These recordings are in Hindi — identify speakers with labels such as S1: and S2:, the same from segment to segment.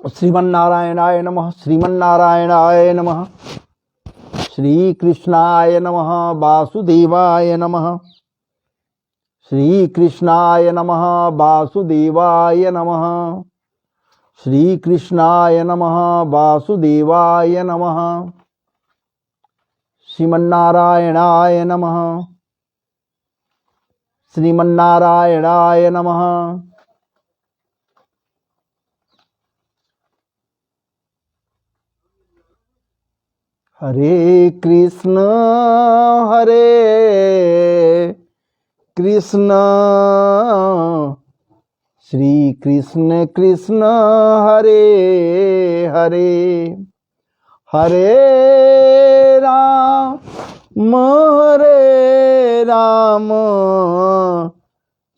S1: श्रीमन्नारायणाय नमः। श्रीमन्नारायणाय नमः। श्री कृष्णाय नमः। वासुदेवाय नमः। श्री कृष्णाय नमः। वासुदेवाय नमः। श्री कृष्णाय नमः। वासुदेवाय नमः। श्रीमन्नारायणाय नमः। श्रीमन्नारायणाय नमः। हरे कृष्ण श्री कृष्ण कृष्ण हरे हरे, हरे राम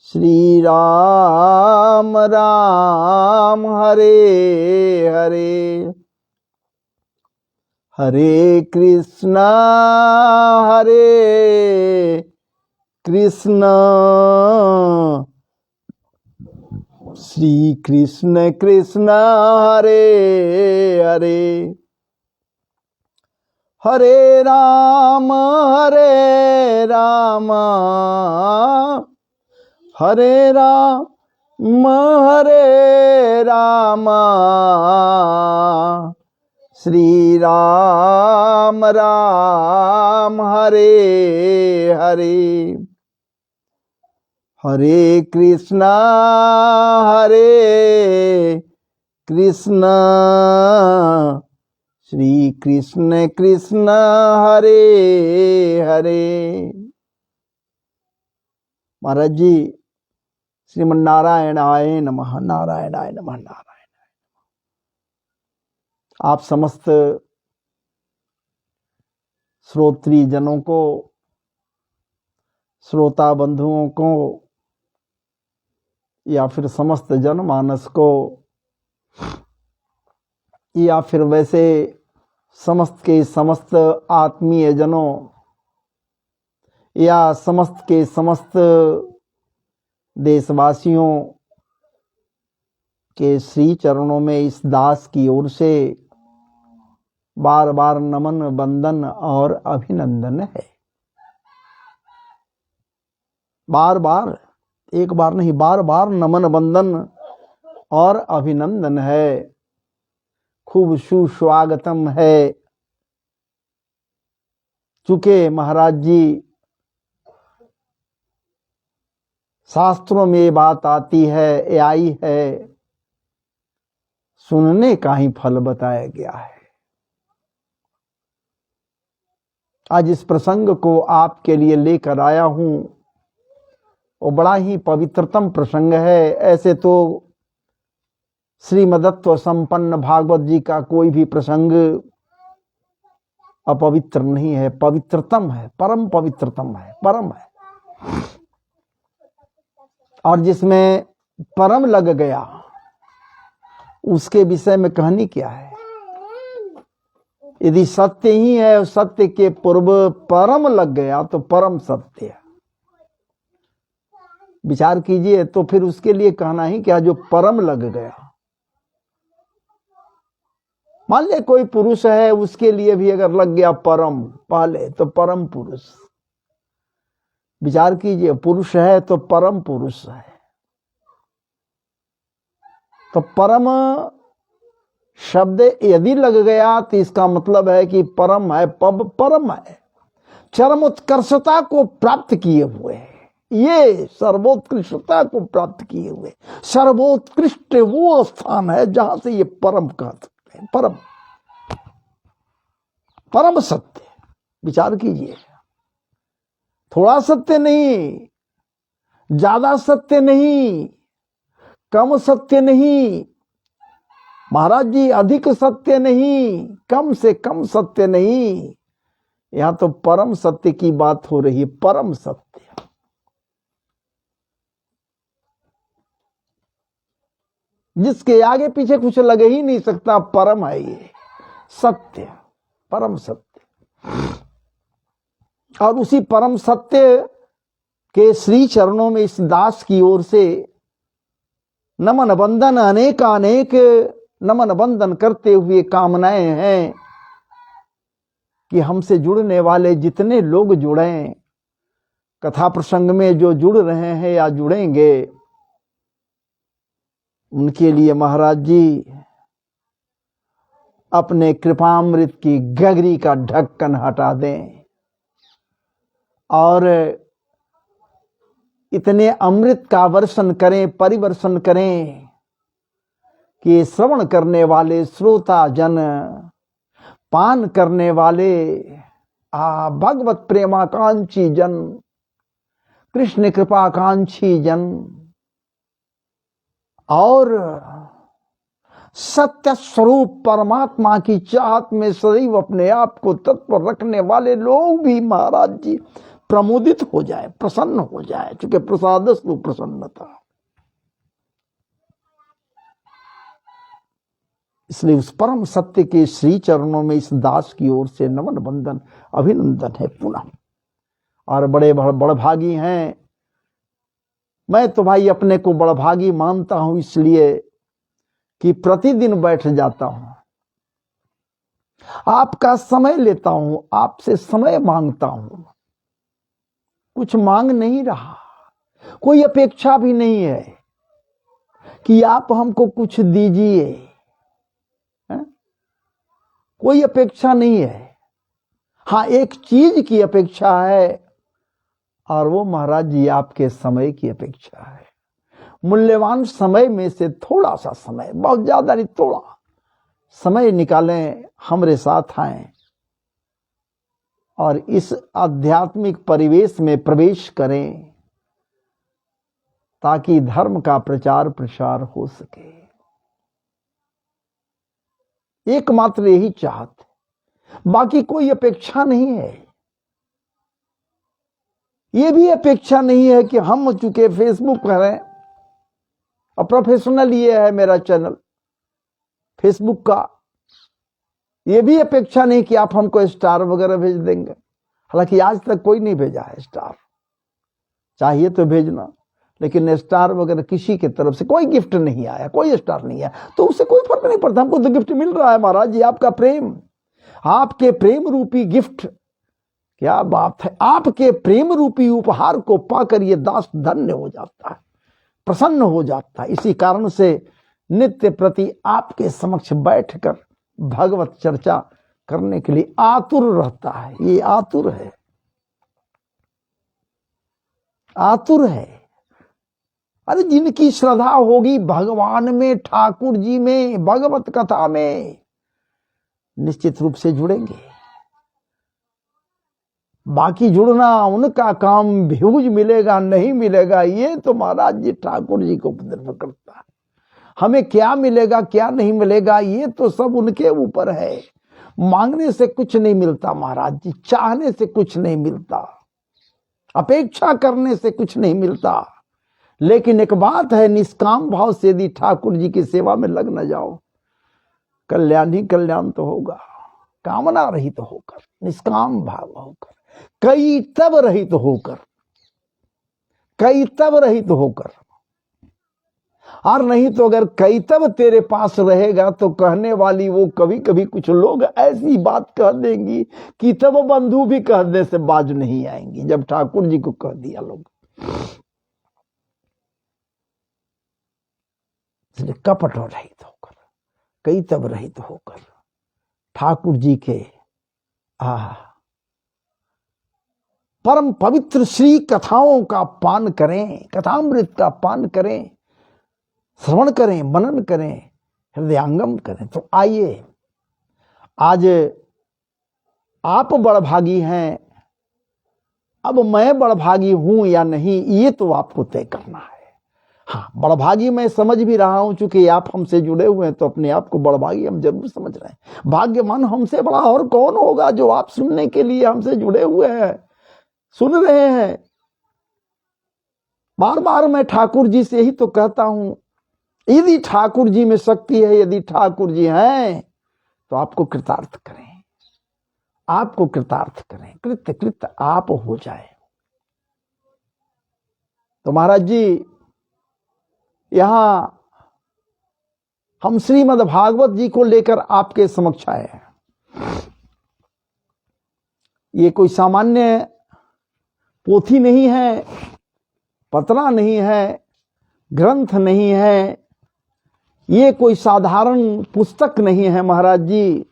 S1: श्री राम राम हरे हरे, हरे कृष्ण श्री कृष्ण कृष्ण हरे हरे, हरे राम हरे राम श्री राम राम हरे हरे, हरे कृष्ण श्री कृष्ण कृष्ण हरे हरे। महाराज जी, श्रीमन्नारायणाय नमः। नारायणाय नमः। नारायण। आप समस्त श्रोत्री जनों को, श्रोता बंधुओं को, या फिर समस्त जनमानस को, या फिर वैसे समस्त के समस्त आत्मीय जनों, या समस्त के समस्त देशवासियों के श्री चरणों में इस दास की ओर से बार बार नमन, वंदन और अभिनंदन है। बार बार, एक बार नहीं, बार बार नमन, वंदन और अभिनंदन है। खूब सुस्वागतम है। चूंकि महाराज जी, शास्त्रों में ये बात आती है, ये आई है, सुनने का ही फल बताया गया है। आज इस प्रसंग को आपके लिए लेकर आया हूं, वो बड़ा ही पवित्रतम प्रसंग है। ऐसे तो श्रीमदत्व संपन्न भागवत जी का कोई भी प्रसंग अपवित्र नहीं है, पवित्रतम है, परम पवित्रतम है, परम है। और जिसमें परम लग गया उसके विषय में कहनी क्या है। यदि सत्य ही है और सत्य के पूर्व परम लग गया तो परम सत्य है। विचार कीजिए, तो फिर उसके लिए कहना ही क्या, जो परम लग गया। मान ले कोई पुरुष है, उसके लिए भी अगर लग गया परम पहले, तो परम पुरुष। विचार कीजिए, पुरुष है तो परम पुरुष है। तो परम शब्द यदि लग गया तो इसका मतलब है कि परम है, परम है, चरम उत्कर्षता को प्राप्त किए हुए, ये सर्वोत्कृष्टता को प्राप्त किए हुए सर्वोत्कृष्ट वो स्थान है जहां से ये परम कह सकते हैं। परम, परम सत्य। विचार कीजिए, थोड़ा सत्य नहीं, ज्यादा सत्य नहीं, कम सत्य नहीं, महाराज जी अधिक सत्य नहीं, कम से कम सत्य नहीं, यहां तो परम सत्य की बात हो रही है। परम सत्य, जिसके आगे पीछे कुछ लगे ही नहीं सकता, परम है ये सत्य, परम सत्य। और उसी परम सत्य के श्री चरणों में इस दास की ओर से नमन बंदन, अनेक नमन बंदन करते हुए कामनाएं हैं कि हमसे जुड़ने वाले जितने लोग जुड़े, कथा प्रसंग में जो जुड़ रहे हैं या जुड़ेंगे, उनके लिए महाराज जी अपने कृपामृत की गगरी का ढक्कन हटा दें और इतने अमृत का वर्षण करें, परिवर्षण करें कि श्रवण करने वाले श्रोता जन, पान करने वाले भगवत प्रेमाकांक्षी जन, कृष्ण कृपाकांक्षी जन और सत्य स्वरूप परमात्मा की चाहत में सदैव अपने आप को तत्पर रखने वाले लोग भी महाराज जी प्रमोदित हो जाए, प्रसन्न हो जाए, चूंकि प्रसादस्तु प्रसन्नता। इसलिए उस परम सत्य के श्री चरणों में इस दास की ओर से नमन बंदन, अभिनंदन है पुनः। और बड़े बड़भागी हैं, मैं तो भाई अपने को बड़भागी मानता हूं, इसलिए कि प्रतिदिन बैठ जाता हूं, आपका समय लेता हूं, आपसे समय मांगता हूं। कुछ मांग नहीं रहा, कोई अपेक्षा भी नहीं है कि आप हमको कुछ दीजिए, कोई अपेक्षा नहीं है। हां, एक चीज की अपेक्षा है, और वो महाराज जी आपके समय की अपेक्षा है। मूल्यवान समय में से थोड़ा सा समय, बहुत ज्यादा नहीं, थोड़ा समय निकालें, हमरे साथ आए और इस आध्यात्मिक परिवेश में प्रवेश करें, ताकि धर्म का प्रचार प्रसार हो सके। एकमात्र यही चाहत, बाकी कोई अपेक्षा नहीं है। ये भी अपेक्षा नहीं है कि हम चूंकि फेसबुक करें और प्रोफेशनल ये है मेरा चैनल फेसबुक का, ये भी अपेक्षा नहीं कि आप हमको स्टार वगैरह भेज देंगे। हालांकि आज तक कोई नहीं भेजा है स्टार, चाहिए तो भेजना, लेकिन स्टार वगैरह किसी की तरफ से कोई गिफ्ट नहीं आया, कोई स्टार नहीं आया, तो उससे कोई फर्क नहीं पड़ता। हमको तो गिफ्ट मिल रहा है महाराज जी, आपका प्रेम, आपके प्रेम रूपी गिफ्ट। क्या बात है, आपके प्रेम रूपी उपहार को पाकर ये दास धन्य हो जाता है, प्रसन्न हो जाता है। इसी कारण से नित्य प्रति आपके समक्ष बैठकर भगवत चर्चा करने के लिए आतुर रहता है। ये आतुर है, आतुर है। अरे जिनकी श्रद्धा होगी भगवान में, ठाकुर जी में, भगवत कथा में, निश्चित रूप से जुड़ेंगे। बाकी जुड़ना उनका काम, व्यूज मिलेगा नहीं मिलेगा ये तो महाराज जी ठाकुर जी को निर्भर करता है। हमें क्या मिलेगा क्या नहीं मिलेगा ये तो सब उनके ऊपर है। मांगने से कुछ नहीं मिलता महाराज जी, चाहने से कुछ नहीं मिलता, अपेक्षा करने से कुछ नहीं मिलता। लेकिन एक बात है, निष्काम भाव से यदि ठाकुर जी की सेवा में लग न जाओ, कल्याण ही कल्याण तो होगा। कामना रहित होकर, निष्काम भाव होकर, कई तब रहित होकर, कई तब रहित होकर। और नहीं तो अगर कई तब तेरे पास रहेगा तो कहने वाली वो कभी कभी कुछ लोग ऐसी बात कह देंगी कि तब बंधु भी कहने से बाज नहीं आएंगी, जब ठाकुर जी को कह दिया लोग। इसलिए कपट रहित होकर, कई तब रहित होकर ठाकुर जी के परम पवित्र श्री कथाओं का पान करें, कथामृत का पान करें, श्रवण करें, मनन करें, हृदयांगम करें। तो आइए, आज आप बड़भागी हैं, अब मैं बड़भागी हूं या नहीं ये तो आपको तय करना है। हाँ, बड़भागी मैं समझ भी रहा हूं, चूंकि आप हमसे जुड़े हुए हैं तो अपने आप को बड़भागी हम जरूर समझ रहे हैं। भाग्यवान हमसे बड़ा और कौन होगा जो आप सुनने के लिए हमसे जुड़े हुए हैं, सुन रहे हैं। बार बार मैं ठाकुर जी से ही तो कहता हूं, यदि ठाकुर जी में शक्ति है, यदि ठाकुर जी हैं तो आपको कृतार्थ करें, आपको कृतार्थ करें, कृत्य कृत्य आप हो जाए। तो महाराज जी यहां हम श्रीमद् भागवत जी को लेकर आपके समक्ष आए हैं। ये कोई सामान्य पोथी नहीं है, पतना नहीं है, ग्रंथ नहीं है, ये कोई साधारण पुस्तक नहीं है महाराज जी।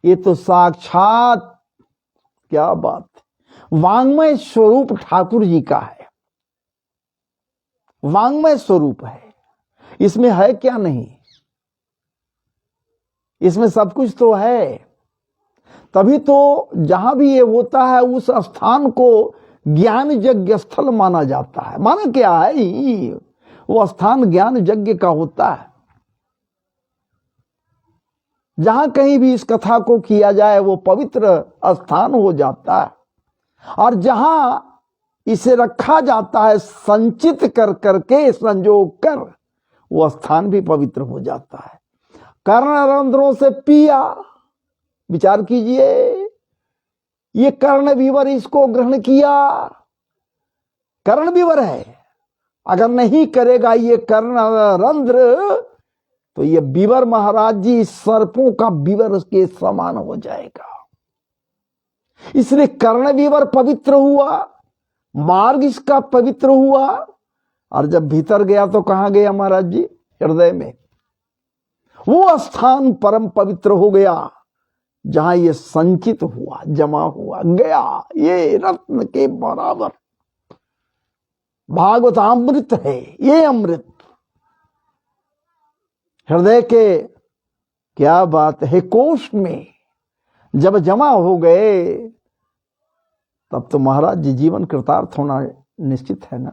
S1: ये तो साक्षात, क्या बात, वांग्मय स्वरूप ठाकुर जी का है, वांग्मय स्वरूप है। इसमें है क्या नहीं, इसमें सब कुछ तो है। तभी तो जहां भी ये होता है उस स्थान को ज्ञान यज्ञ स्थल माना जाता है। माना क्या है, वो स्थान ज्ञान यज्ञ का होता है। जहां कहीं भी इस कथा को किया जाए वो पवित्र स्थान हो जाता है। और जहां इसे रखा जाता है संचित कर करके, संजोग कर, वो स्थान भी पवित्र हो जाता है। कर्ण रंध्रों से पिया, विचार कीजिए, ये कर्ण विवर इसको ग्रहण किया, कर्ण विवर है। अगर नहीं करेगा ये कर्ण रंध्र तो ये विवर महाराज जी सर्पों का विवर के समान हो जाएगा। इसलिए कर्ण विवर पवित्र हुआ, मार्ग इसका पवित्र हुआ। और जब भीतर गया तो कहां गया महाराज जी, हृदय में। वो स्थान परम पवित्र हो गया जहां ये संचित हुआ, जमा हुआ, गया ये रत्न के बराबर। भागवत अमृत है, ये अमृत हृदय के, क्या बात है, कोष में जब जमा हो गए तब तो महाराज जी जीवन कृतार्थ होना निश्चित है ना।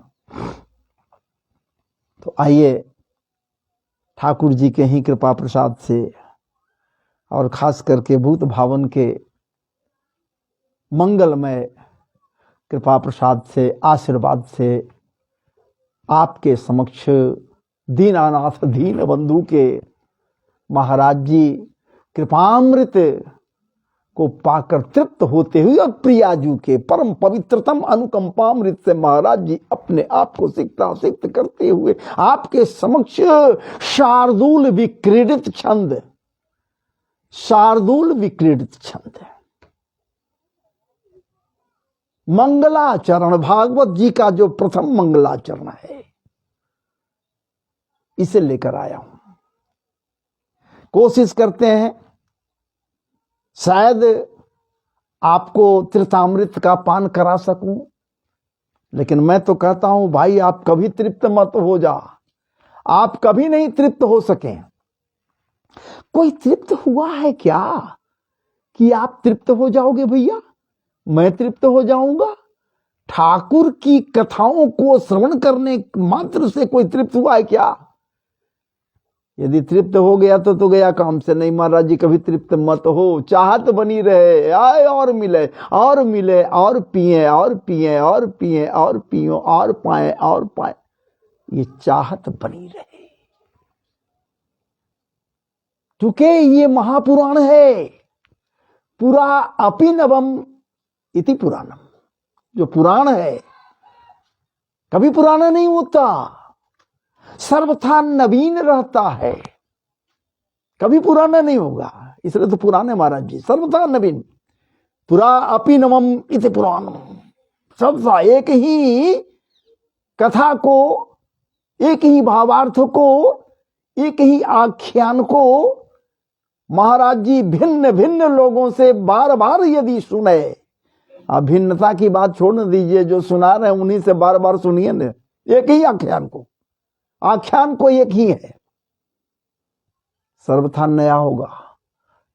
S1: तो आइए ठाकुर जी के ही कृपा प्रसाद से और खास करके भूत भावन के मंगलमय कृपा प्रसाद से, आशीर्वाद से आपके समक्ष दीनानाथ दीन बंधु के महाराज जी कृपामृत को पाकर तृप्त होते हुए और प्रियाजू के परम पवित्रतम अनुकंपामृत से महाराज जी अपने आप को सिक्त करते हुए आपके समक्ष शार्दूल विक्रीडित छंद, शार्दूल विक्रीडित छंद, मंगलाचरण, भागवत जी का जो प्रथम मंगलाचरण है, इसे लेकर आया हूं। कोशिश करते हैं शायद आपको त्रितामृत का पान करा सकूं, लेकिन मैं तो कहता हूं भाई आप कभी तृप्त मत हो जा, आप कभी नहीं तृप्त हो सके। कोई तृप्त हुआ है क्या कि आप तृप्त हो जाओगे भैया? मैं तृप्त हो जाऊंगा? ठाकुर की कथाओं को श्रवण करने मात्र से कोई तृप्त हुआ है क्या? यदि तृप्त हो गया तो गया काम से। नहीं महाराज जी, कभी तृप्त मत हो, चाहत बनी रहे, आए और मिले और मिले और पिए और पिए और पिए और पियो और पाए और पाए, ये चाहत बनी रहे। क्योंकि ये महापुराण है, पुरा अपि नवम इति पुराणम। जो पुराण है कभी पुराना नहीं होता, सर्वथा नवीन रहता है, कभी पुराना नहीं होगा। इसलिए तो पुराने महाराज जी सर्वथा नवीन, पुरा अपि नवम इति पुराणम। सर्वथा एक ही कथा को, एक ही भावार्थ को, एक ही आख्यान को महाराज जी भिन्न भिन्न लोगों से बार बार यदि सुने, आप भिन्नता की बात छोड़ दीजिए, जो सुना रहे हैं उन्हीं से बार बार सुनिए न। एक ही आख्यान को एक ही है, सर्वथा नया होगा,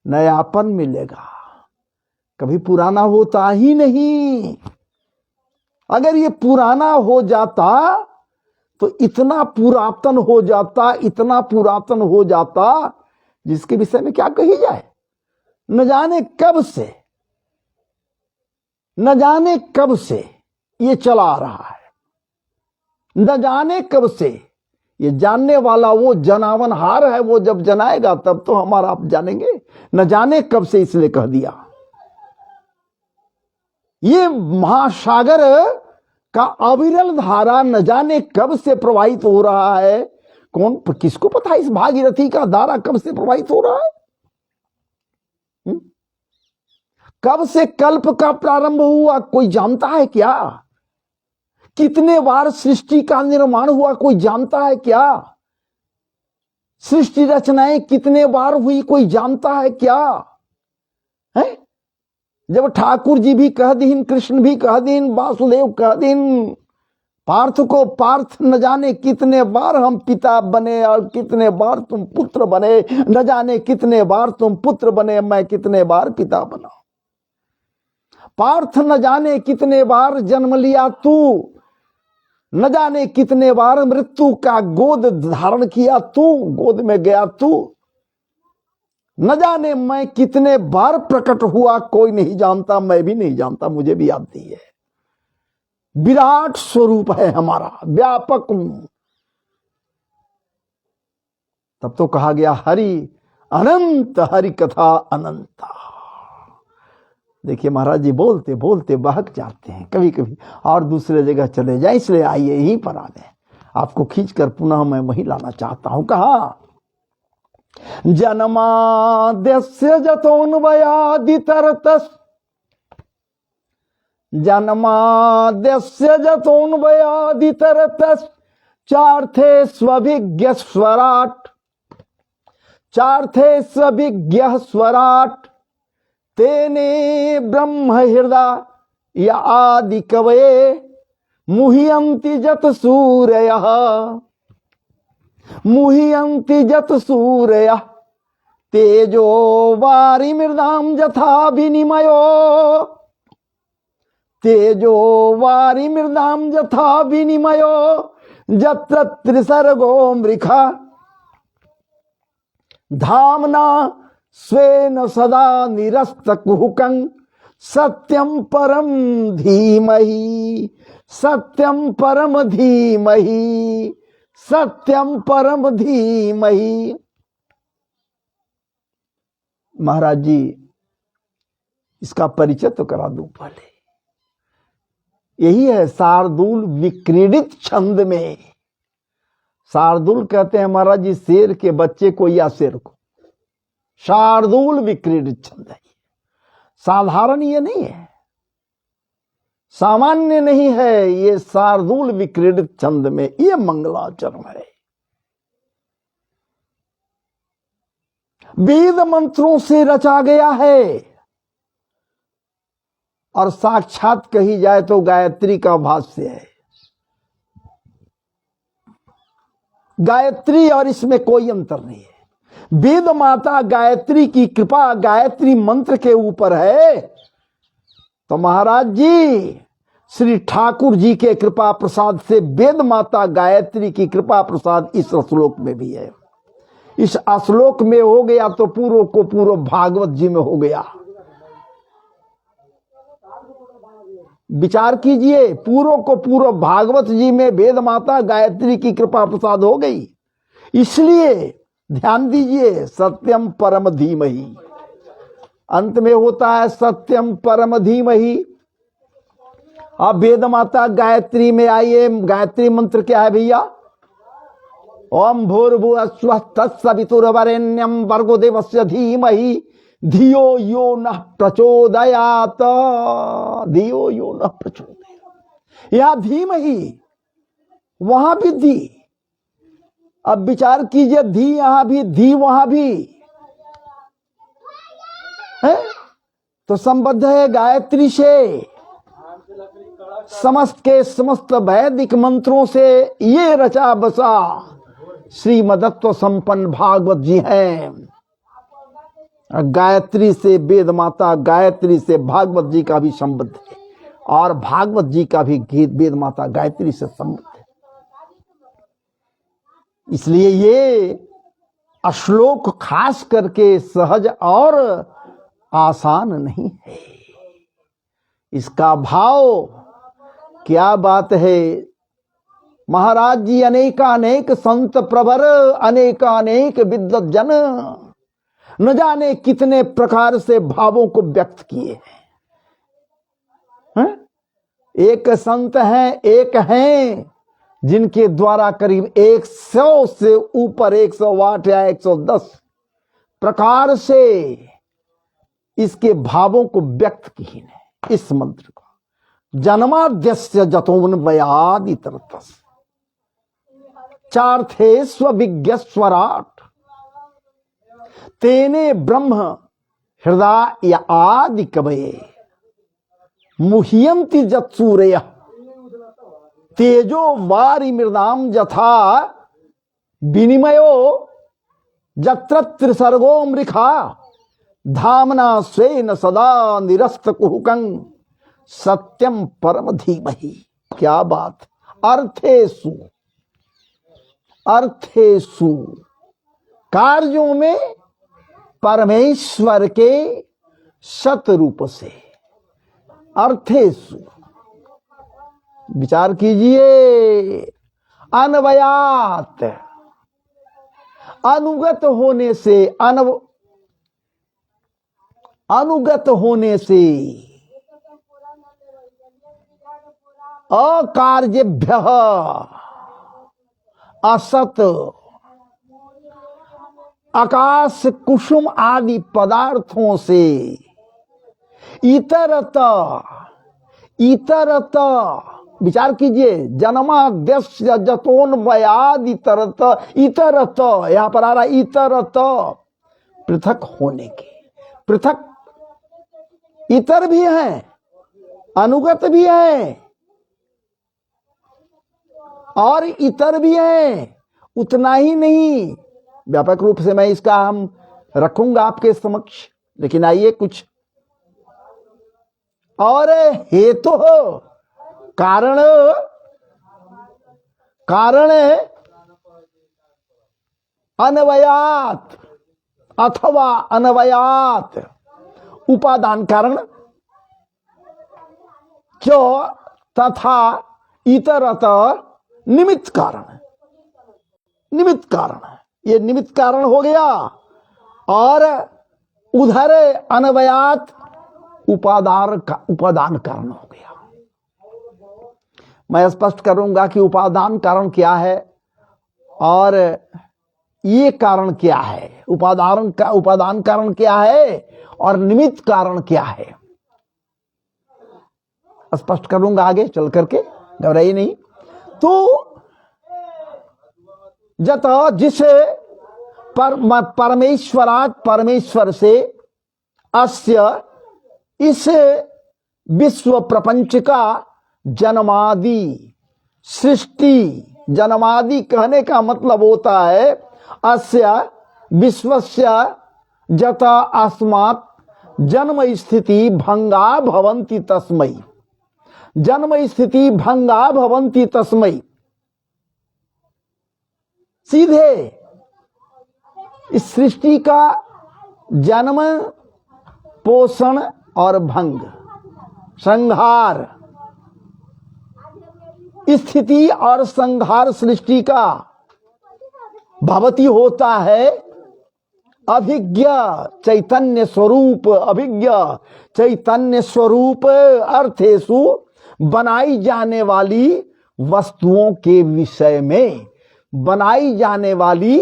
S1: नयापन मिलेगा, कभी पुराना होता ही नहीं। अगर ये पुराना हो जाता तो इतना पुरातन हो जाता, इतना पुरातन हो जाता, जिसके विषय में क्या कही जाए। न जाने कब से ये चला आ रहा है, न जाने कब से। ये जानने वाला वो जनावनहार है, वो जब जनाएगा तब तो हमारा आप जानेंगे। न जाने कब से इसलिए कह दिया। ये महासागर का अविरल धारा न जाने कब से प्रवाहित हो रहा है। किसको पता है इस भागीरथी का धारा कब से प्रवाहित हो रहा है? कब से कल्प का प्रारंभ हुआ कोई जानता है क्या? कितने बार सृष्टि का निर्माण हुआ कोई जानता है क्या? सृष्टि रचनाएं कितने बार हुई कोई जानता है क्या? है? जब ठाकुर जी भी कह दीन, कृष्ण भी कह दीन, वासुदेव कह दीन, पार्थ को पार्थ न जाने कितने बार हम पिता बने और कितने बार तुम पुत्र बने, न जाने कितने बार तुम पुत्र बने, मैं कितने बार पिता बना। पार्थ न जाने कितने बार जन्म लिया तू, न जाने कितने बार मृत्यु का गोद धारण किया तू, गोद में गया तू। न जाने मैं कितने बार प्रकट हुआ कोई नहीं जानता, मैं भी नहीं जानता, मुझे भी याद नहीं है। विराट स्वरूप है हमारा, व्यापक। तब तो कहा गया हरि अनंत, हरि कथा अनंता। देखिए महाराज जी बोलते बोलते बहक जाते हैं कभी कभी और दूसरे जगह चले जाए, इसलिए आइए यहीं पर आ गए। आपको खींचकर पुनः मैं वहीं लाना चाहता हूं। कहा जन्माद्यस्य जतोन्वयादितरतस्, जन्माद्यस्य जतोन्वयादितरतस्, चार्थे स्वभिज्ञ स्वराट, चार्थे स्वभिज्ञ स्वराट, तेने ब्रह्म हृदय या आदि कवये मुह्यन्ति जत सूरयः, मुह्यन्ति जत सूरयः, तेजो वारिमृदां यथा विनिमयो, तेजो वारिमृदां यथा विनिमयो, यत्र त्रिसर्गो मृखा धाम्ना स्वेन सदा निरस्तकुहकं, सत्यं परम धीमहि, सत्यं परम धीमहि, सत्यम परम धीमहि। महाराज जी इसका परिचय तो करा दूं पहले। यही है शार्दूल विक्रीडित छंद में। शार्दूल कहते हैं महाराज जी शेर के बच्चे को या शेर को। शार्दूल विक्रीडित छंद है, साधारण ये नहीं है, सामान्य नहीं है, ये शार्दूल विक्रीडित छंद में ये मंगलाचरण है। वेद मंत्रों से रचा गया है और साक्षात कही जाए तो गायत्री का भाष्य है। गायत्री और इसमें कोई अंतर नहीं है। वेद माता गायत्री की कृपा गायत्री मंत्र के ऊपर है, तो महाराज जी श्री ठाकुर जी के कृपा प्रसाद से वेद माता गायत्री की कृपा प्रसाद इस श्लोक में भी है। इस श्लोक में हो गया तो पूर्व को पूर्व भागवत जी में हो गया। विचार कीजिए, पूर्व को पूर्व भागवत जी में वेद माता गायत्री की कृपा प्रसाद हो गई। इसलिए ध्यान दीजिए, सत्यम परम धीमहि, अंत में होता है सत्यम परम धीमहि। अब वेद माता गायत्री में आइए, गायत्री मंत्र क्या है भैया? ओम भूर्भुवः स्वः तत्सवितुर्वरेण्यं भर्गो देवस्य धीमहि धियो यो नः प्रचोदयात्, धियो यो नः प्रचोदयात्। यहां धीमहि, वहां भी धी। अब विचार कीजिए, धी यहां भी, धी वहां भी है, तो संबद्ध है गायत्री से। समस्त के समस्त वैदिक मंत्रों से ये रचा बसा श्रीमदत्व संपन्न भागवत जी हैं। गायत्री से वेद माता गायत्री से भागवत जी का भी संबंध है और भागवत जी का भी गीत वेद माता गायत्री से संबंध है। इसलिए ये श्लोक खास करके सहज और आसान नहीं है। इसका भाव क्या बात है। महाराज जी अनेकानेक संत प्रवर, अनेकानेक विद्वत जन न जाने कितने प्रकार से भावों को व्यक्त किए हैं। एक संत हैं, एक हैं जिनके द्वारा करीब 100 से ऊपर 108 या 110 प्रकार से इसके भावों को व्यक्त किए हैं। इस मंत्र को जन्माद्यस्य जतोन्वयादि तरतस् चार्थे स्विज्ञ स्वराट तेने ब्रह्म हृदय आदि कवये मुह्यन्ति जत्सूरय तेजो वारि मृदाम यथा विनिमयो यत्र त्रिसर्गो मृखा धामना स्वेन सदा निरस्त कुहुकं सत्यम परम धीमहि। क्या बात। अर्थेषु अर्थेषु कार्यों में परमेश्वर के सत रूप से। अर्थेषु विचार कीजिए। अन्वयात अनुगत होने से, अनुगत होने से, अकार्यभ्य असत आकाश कुसुम आदि पदार्थों से इतरत इतरत विचार कीजिए। जन्माद्यस्य जतोन्वयादि इतरत, इतरत यहां पर आ रहा इतरत पृथक होने के। पृथक इतर भी हैं, अनुगत भी हैं और इतर भी हैं। उतना ही नहीं, व्यापक रूप से मैं इसका हम रखूंगा आपके समक्ष, लेकिन आइए कुछ और हेतु हो, कारण कारण अन्वयात अथवा अन्वयात उपादान कारण क्यों तथा इतरत निमित्त कारण। निमित्त कारण, ये निमित्त कारण हो गया और उधर अन्वयात उपादान कारण हो गया। मैं स्पष्ट करूंगा कि उपादान कारण क्या है और ये कारण क्या है। उपादान कारण क्या है और निमित्त कारण क्या है, स्पष्ट करूंगा आगे चल करके, घबराइए नहीं। तो जत जिसे परमेश्वरात परमेश्वर से अस्य इस विश्व प्रपंच का जन्मादि सृष्टि, जन्मादि कहने का मतलब होता है अस्य विश्वस्य जता अस्मात् जन्म स्थिति भंगा भवन्ति तस्मै, जन्म स्थिति भंगा भवन्ति तस्मै। सीधे इस सृष्टि का जन्म, पोषण और भंग, संहार, स्थिति और संहार सृष्टि का भवती होता है अभिज्ञ चैतन्य स्वरूप। अभिज्ञ चैतन्य स्वरूप अर्थेषु बनाई जाने वाली वस्तुओं के विषय में, बनाई जाने वाली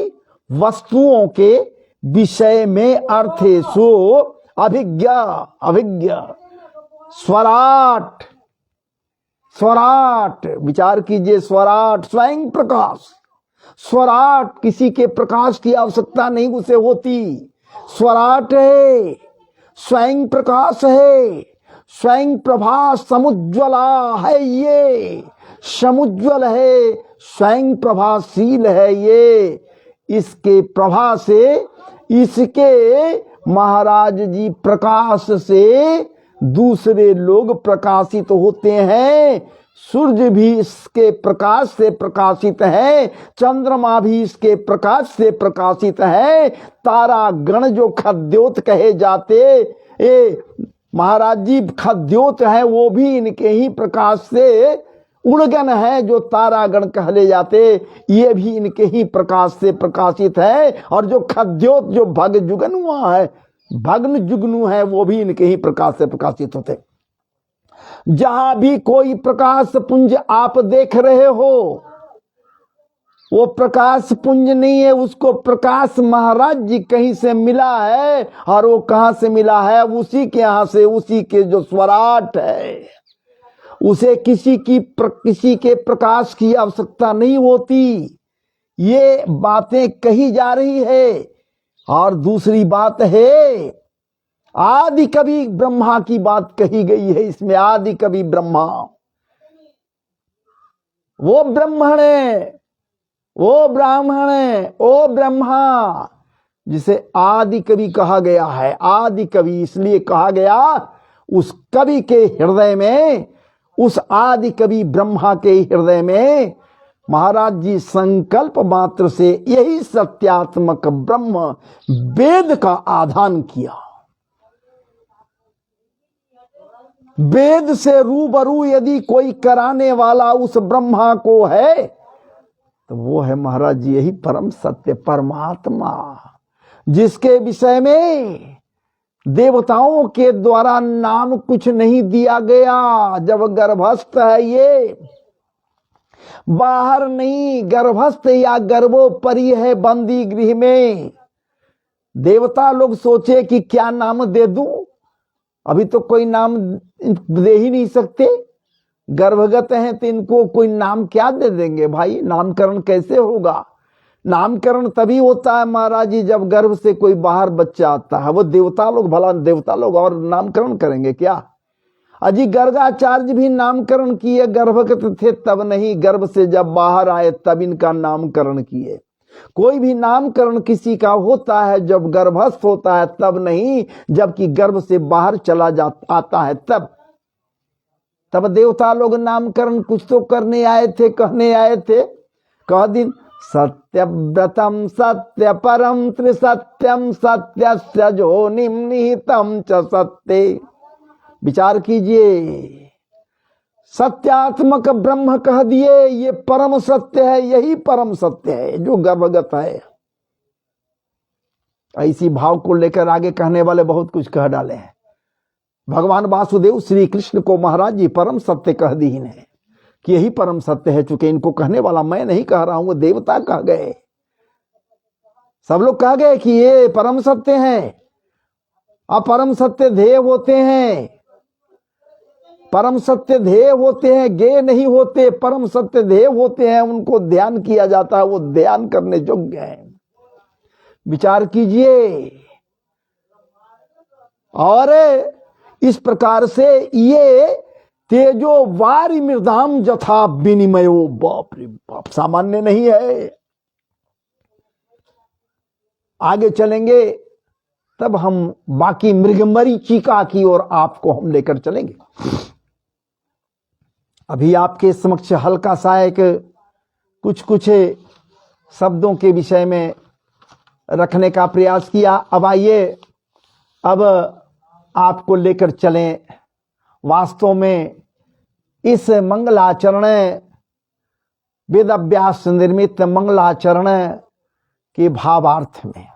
S1: वस्तुओं के विषय में अर्थेषु अभिज्ञ अभिज्ञ स्वराट स्वराट विचार कीजिए। स्वराट स्वयं प्रकाश, स्वराट किसी के प्रकाश की आवश्यकता नहीं उसे होती। स्वराट है, स्वयं प्रकाश है, स्वयं प्रभा समुज्ज्वला है, ये समुज्ज्वल है, स्वयं प्रभाशील है। ये इसके प्रभा से, इसके महाराज जी प्रकाश से दूसरे लोग प्रकाशित होते हैं। सूर्य भी इसके प्रकाश से प्रकाशित है, चंद्रमा भी इसके प्रकाश से प्रकाशित है, तारा गण जो खद्योत कहे जाते, ये महाराज जी खद्योत है, वो भी इनके ही प्रकाश से उड़गन है, जो तारागण कहले जाते, ये भी इनके ही प्रकाश से प्रकाशित है। और जो खद्योत जो भग जुगनुआ है, भग्न जुगनू है, वो भी इनके ही प्रकाश से प्रकाशित होते। जहां भी कोई प्रकाश पुंज आप देख रहे हो, वो प्रकाश पुंज नहीं है, उसको प्रकाश महाराज जी कहीं से मिला है। और वो कहां से मिला है? उसी के यहां से, उसी के जो स्वराट है, उसे किसी के प्रकाश की आवश्यकता नहीं होती। ये बातें कही जा रही है। और दूसरी बात है, आदि कवि ब्रह्मा की बात कही गई है इसमें। आदि कवि ब्रह्मा, वो ब्रह्मण है, वो ब्राह्मण है, वो ब्रह्मा, जिसे आदि कवि कहा गया है। आदि कवि इसलिए कहा गया, उस कवि के हृदय में, उस आदि कवि ब्रह्मा के हृदय में महाराज जी संकल्प मात्र से यही सत्यात्मक ब्रह्म वेद का आधान किया। वेद से रूबरू यदि कोई कराने वाला उस ब्रह्मा को है, तो वो है महाराज जी यही परम सत्य परमात्मा, जिसके विषय में देवताओं के द्वारा नाम कुछ नहीं दिया गया। जब गर्भस्थ है, ये बाहर नहीं, गर्भस्थ या गर्भोपरि है, बंदी गृह में। देवता लोग सोचे कि क्या नाम दे दूं, अभी तो कोई नाम दे ही नहीं सकते, गर्भगत हैं, तो इनको कोई नाम क्या दे देंगे भाई? नामकरण कैसे होगा? नामकरण तभी होता है महाराज जी जब गर्भ से कोई बाहर बच्चा आता है। वो देवता लोग, भला देवता लोग और नामकरण करेंगे क्या? अजी गर्गाचार्य भी नामकरण किए, गर्भगत थे तब नहीं, गर्भ से जब बाहर आए तब इनका नामकरण किए। कोई भी नामकरण किसी का होता है जब गर्भस्थ होता है तब नहीं, जबकि गर्भ से बाहर चला आता है तब देवता लोग नामकरण कुछ तो करने आए थे, कहने आए थे। कह दिन सत्यव्रतम सत्य परम त्रिसत्यम सत्यस्य जो निहितम च सत्य। विचार कीजिए, सत्यात्मक ब्रह्म कह दिए, ये परम सत्य है, यही परम सत्य है जो गर्भगत है। ऐसी भाव को लेकर आगे कहने वाले बहुत कुछ कह डाले हैं। भगवान वासुदेव श्री कृष्ण को महाराज जी परम सत्य कह दी इन्हें कि यही परम सत्य है। चूंकि इनको कहने वाला मैं नहीं कह रहा हूं, वो देवता कह गए, सब लोग कह गए कि ये परम सत्य है। अपरम सत्य ध्येय होते हैं, परम सत्य ध्येय होते हैं, गे नहीं होते, परम सत्य ध्येय होते हैं, उनको ध्यान किया जाता है, वो ध्यान करने योग्य है। विचार कीजिए। और इस प्रकार से ये तेजो वारी मृदाम जथा विनिमयो, बाप रे बाप, सामान्य नहीं है। आगे चलेंगे तब हम बाकी मृगमरीचिका की ओर आपको हम लेकर चलेंगे। अभी आपके समक्ष हल्का सा एक कुछ शब्दों के विषय में रखने का प्रयास किया। अब आइए, अब आपको लेकर चलें वास्तव में इस मंगलाचरण, वेद अभ्यास निर्मित मंगलाचरण के भावार्थ में।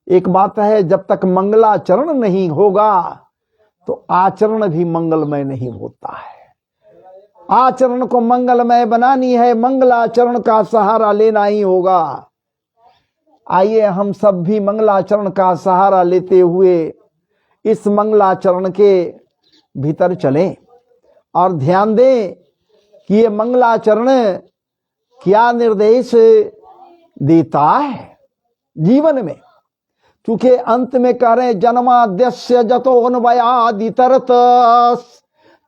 S1: एक बात है, जब तक मंगलाचरण नहीं होगा तो आचरण भी मंगलमय नहीं होता है। आचरण को मंगलमय बनानी है, मंगलाचरण का सहारा लेना ही होगा। आइए हम सब भी मंगलाचरण का सहारा लेते हुए इस मंगलाचरण के भीतर चलें और ध्यान दें कि ये मंगलाचरण क्या निर्देश देता है जीवन में। चूंकि अंत में कह रहे हैं, जन्माद्यस्य जतोऽन्वयादितरत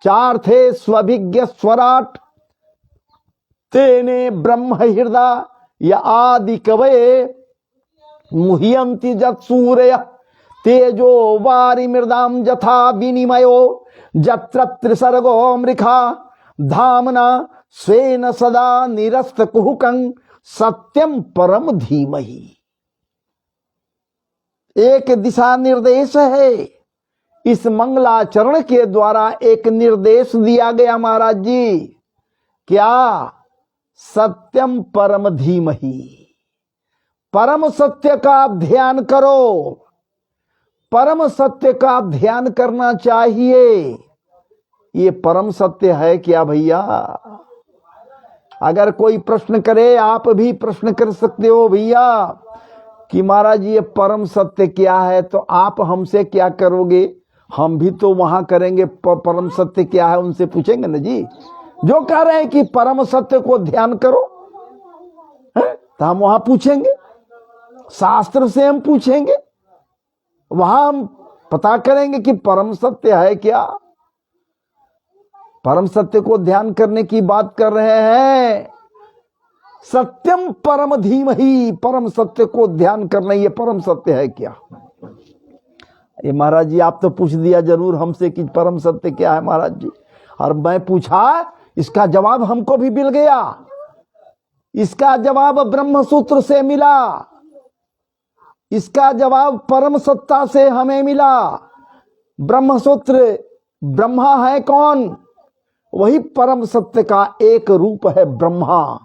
S1: चार्थे स्वभिज्ञ स्वराट तेने ब्रह्म हृदय या आदि कवये मुह्यन्ति जत्सूरय तेजो वारि मृदाम जथा विनिमयो जत्र त्रिसर्गो मृखा धामना स्वेन सदा निरस्त कुहुकं सत्यम परम धीमहि। एक दिशा निर्देश है, इस मंगलाचरण के द्वारा एक निर्देश दिया गया महाराज जी। क्या? सत्यम परम धीमहि, परम सत्य का ध्यान करो। परम सत्य का ध्यान करना चाहिए। ये परम सत्य है क्या भैया? अगर कोई प्रश्न करे, आप भी प्रश्न कर सकते हो भैया कि महाराज ये परम सत्य क्या है, तो आप हमसे क्या करोगे? हम भी तो वहां करेंगे, परम सत्य क्या है उनसे पूछेंगे ना जी। जो कह रहे हैं कि परम सत्य को ध्यान करो है? तो हम वहां पूछेंगे, शास्त्र से हम पूछेंगे, वहां हम पता करेंगे कि परम सत्य है क्या। परम सत्य को ध्यान करने की बात कर रहे हैं। सत्यम परम धीमहि, परम सत्य को ध्यान करना, ये परम सत्य है क्या? ये महाराज जी आप तो पूछ दिया जरूर हमसे कि परम सत्य क्या है महाराज जी, और मैं पूछा, इसका जवाब हमको भी मिल गया। इसका जवाब ब्रह्म सूत्र से मिला, इसका जवाब परम सत्ता से हमें मिला। ब्रह्म सूत्र, ब्रह्मा है कौन? वही परम सत्य का एक रूप है ब्रह्मा।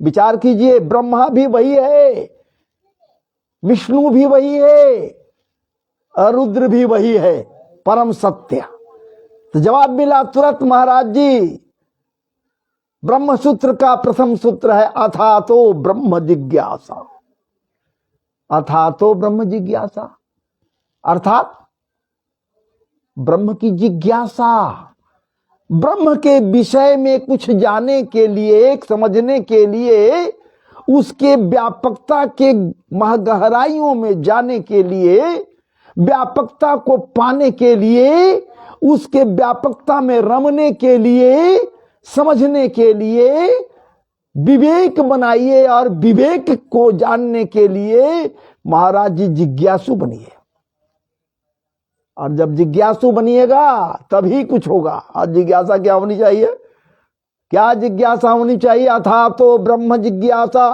S1: विचार कीजिए, ब्रह्मा भी वही है, विष्णु भी वही है, रुद्र भी वही है, परम सत्य। तो जवाब मिला तुरंत महाराज जी। ब्रह्म सूत्र का प्रथम सूत्र है अथातो ब्रह्म जिज्ञासा। अथातो ब्रह्म जिज्ञासा अर्थात ब्रह्म की जिज्ञासा, ब्रह्म के विषय में कुछ जानने के लिए, समझने के लिए, उसके व्यापकता के महगहराइयों में जाने के लिए, व्यापकता को पाने के लिए, उसके व्यापकता में रमने के लिए, समझने के लिए विवेक बनाइए, और विवेक को जानने के लिए महाराज जी जिज्ञासु बनिए। और जब जिज्ञासु बनिएगा तभी कुछ होगा। और जिज्ञासा क्या होनी चाहिए? क्या जिज्ञासा होनी चाहिए? अथा तो ब्रह्म जिज्ञासा,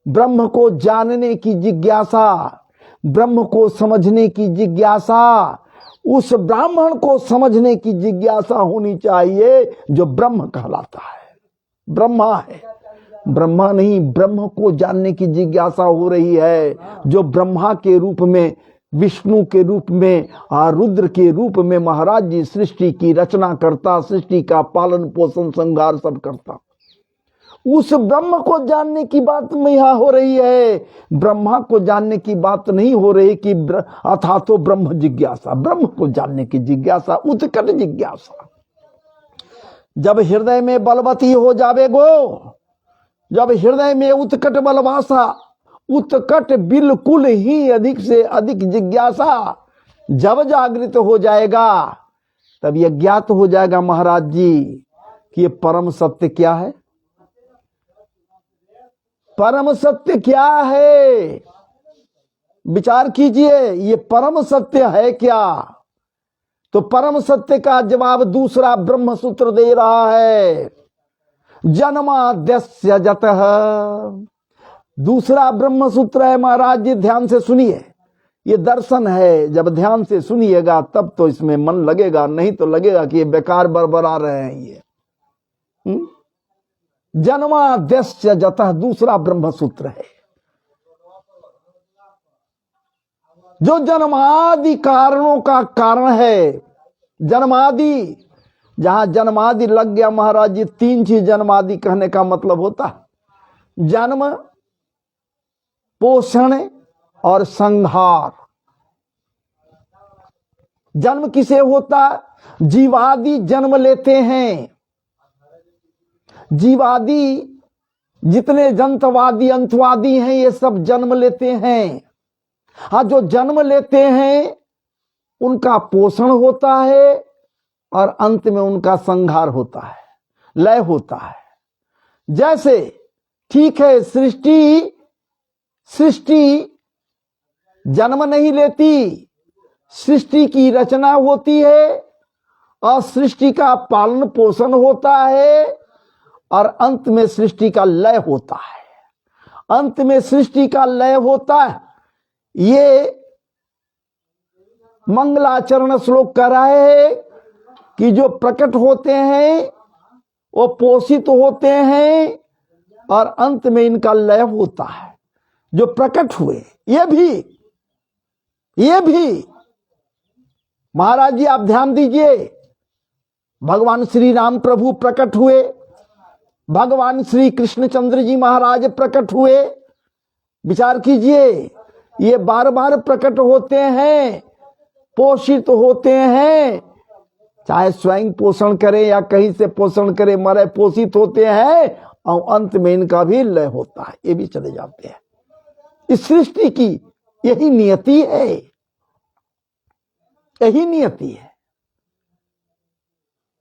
S1: ब्रह्म को जानने की जिज्ञासा, ब्रह्म को समझने की जिज्ञासा, उस ब्राह्मण को समझने की जिज्ञासा होनी चाहिए जो ब्रह्म कहलाता है, ब्रह्मा है। ब्रह्मा नहीं, ब्रह्म को जानने की जिज्ञासा हो रही है, जो ब्रह्मा के रूप में, विष्णु के रूप में और रुद्र के रूप में महाराज जी सृष्टि की रचना करता, सृष्टि का पालन पोषण संहार सब करता। उस ब्रह्म को जानने की बात में यहां हो रही है, ब्रह्मा को जानने की बात नहीं हो रही कि अथा तो ब्रह्म जिज्ञासा, ब्रह्म को जानने की जिज्ञासा, उत्कट जिज्ञासा। जब हृदय में बलवती हो जावेगो, जब हृदय में उत्कट बलवासा, उत्कट बिल्कुल ही अधिक से अधिक जिज्ञासा जब जागृत हो जाएगा, तब यह ज्ञात हो जाएगा महाराज जी कि ये परम सत्य क्या है। परम सत्य क्या है? विचार कीजिए, ये परम सत्य है क्या? तो परम सत्य का जवाब दूसरा ब्रह्म सूत्र दे रहा है, जन्माद्यस्य जतः। दूसरा ब्रह्म सूत्र है महाराज जी, ध्यान से सुनिए, ये दर्शन है। जब ध्यान से सुनिएगा तब तो इसमें मन लगेगा, नहीं तो लगेगा कि ये बेकार बरबरा रहे हैं ये। जन्माद्यस्य जतः दूसरा ब्रह्म सूत्र है, जो जन्मादि कारणों का कारण है। जन्मादि, जहां जन्मादि लग गया महाराज जी, तीन चीज जन्मादि कहने का मतलब होता है, जन्म, पोषण और संहार। जन्म किसे होता? जीवादि जन्म लेते हैं। जीवादि जितने जंतवादी अंतवादी हैं ये सब जन्म लेते हैं। हाँ, जो जन्म लेते हैं उनका पोषण होता है और अंत में उनका संहार होता है, लय होता है। जैसे ठीक है, सृष्टि जन्म नहीं लेती, सृष्टि की रचना होती है और सृष्टि का पालन पोषण होता है और अंत में सृष्टि का लय होता है। अंत में सृष्टि का लय होता है। ये मंगलाचरण श्लोक कह रहा है कि जो प्रकट होते हैं वो पोषित होते हैं और अंत में इनका लय होता है। जो प्रकट हुए ये भी महाराज जी आप ध्यान दीजिए, भगवान श्री राम प्रभु प्रकट हुए, भगवान श्री कृष्णचंद्र जी महाराज प्रकट हुए। विचार कीजिए, ये बार बार प्रकट होते हैं, पोषित होते हैं, चाहे स्वयं पोषण करें या कहीं से पोषण करें, मरे पोषित होते हैं और अंत में इनका भी लय होता है, ये भी चले जाते हैं। इस सृष्टि की यही नियति है, यही नियति है।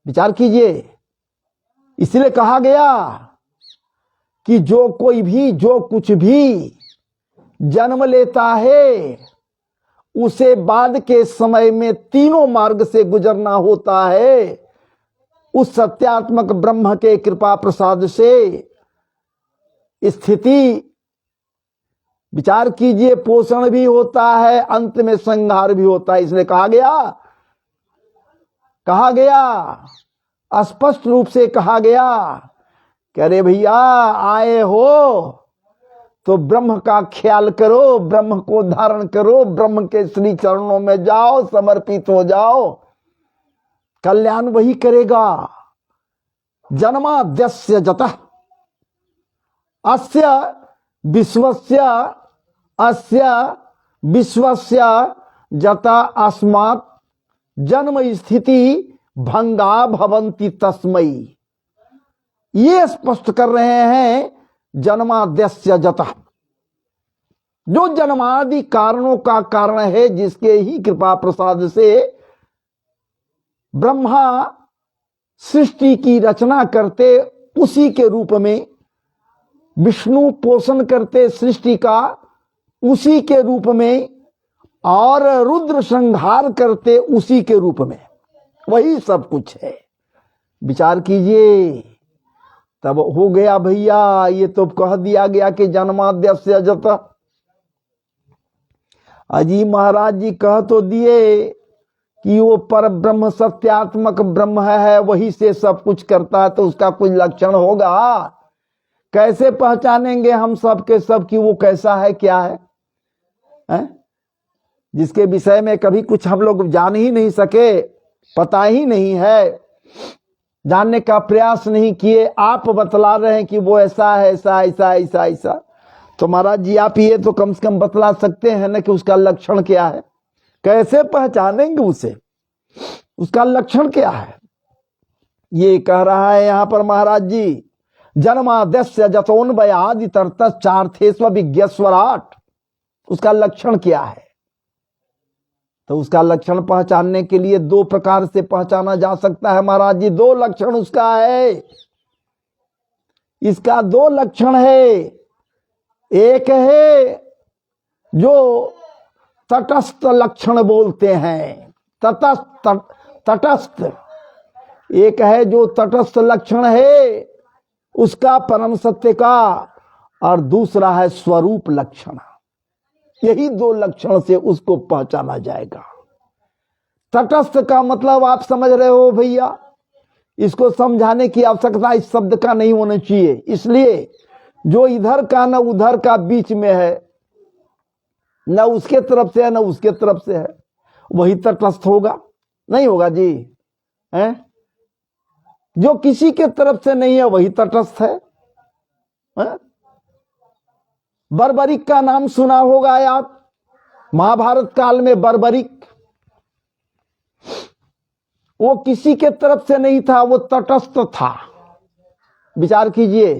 S1: विचार कीजिए, इसलिए कहा गया कि जो कोई भी जो कुछ भी जन्म लेता है उसे बाद के समय में तीनों मार्ग से गुजरना होता है। उस सत्यात्मक ब्रह्म के कृपा प्रसाद से स्थिति, विचार कीजिए, पोषण भी होता है, अंत में संहार भी होता है। इसलिए कहा गया स्पष्ट रूप से कहा गया कि अरे भैया आए हो तो ब्रह्म का ख्याल करो, ब्रह्म को धारण करो, ब्रह्म के श्री चरणों में जाओ, समर्पित हो जाओ, कल्याण वही करेगा। जन्माद्यस्य जतः अस्य विश्वस्य जता अस्मात् जन्म स्थिति भंगा भवंती तस्मै। ये स्पष्ट कर रहे हैं जन्माद्यस्य जतः, जो जन्मादि कारणों का कारण है, जिसके ही कृपा प्रसाद से ब्रह्मा सृष्टि की रचना करते, उसी के रूप में विष्णु पोषण करते सृष्टि का उसी के रूप में, और रुद्र संहार करते उसी के रूप में, वही सब कुछ है। विचार कीजिए, तब हो गया भैया, ये तो कह दिया गया कि जन्माद्यस्य जतः। अजी महाराज जी कह तो दिए कि वो पर ब्रह्म सत्यात्मक ब्रह्म है, वही से सब कुछ करता है, तो उसका कुछ लक्षण होगा। कैसे पहचानेंगे हम सब के सब कि वो कैसा है, क्या है? जिसके विषय में कभी कुछ हम लोग जान ही नहीं सके, पता ही नहीं है, जानने का प्रयास नहीं किए, आप बतला रहे हैं कि वो ऐसा है, ऐसा ऐसा ऐसा ऐसा। तो महाराज जी आप ये तो कम से कम बतला सकते हैं ना कि उसका लक्षण क्या है। कैसे पहचानेंगे उसे, उसका लक्षण क्या है? ये कह रहा है यहां पर महाराज जी, जन्माद्यस्य जतोन्वयादि तर्तश्चार्थेष्व विज्ञस्वराट। उसका लक्षण क्या है? तो उसका लक्षण पहचानने के लिए दो प्रकार से पहचाना जा सकता है महाराज जी। दो लक्षण उसका है, इसका दो लक्षण है। एक है जो तटस्थ लक्षण बोलते हैं, तटस्थ। एक है जो तटस्थ लक्षण है उसका परम सत्य का, और दूसरा है स्वरूप लक्षण। यही दो लक्षण से उसको पहचाना जाएगा। तटस्थ का मतलब आप समझ रहे हो भैया, इसको समझाने की आवश्यकता इस शब्द का नहीं होना चाहिए। इसलिए जो इधर का न उधर का बीच में है, न उसके तरफ से है न उसके तरफ से है, वही तटस्थ होगा। नहीं होगा जी, हैं? जो किसी के तरफ से नहीं है वही तटस्थ है। बर्बरिक का नाम सुना होगा आप, महाभारत काल में बर्बरिक, वो किसी के तरफ से नहीं था, वो तटस्थ था। विचार कीजिए,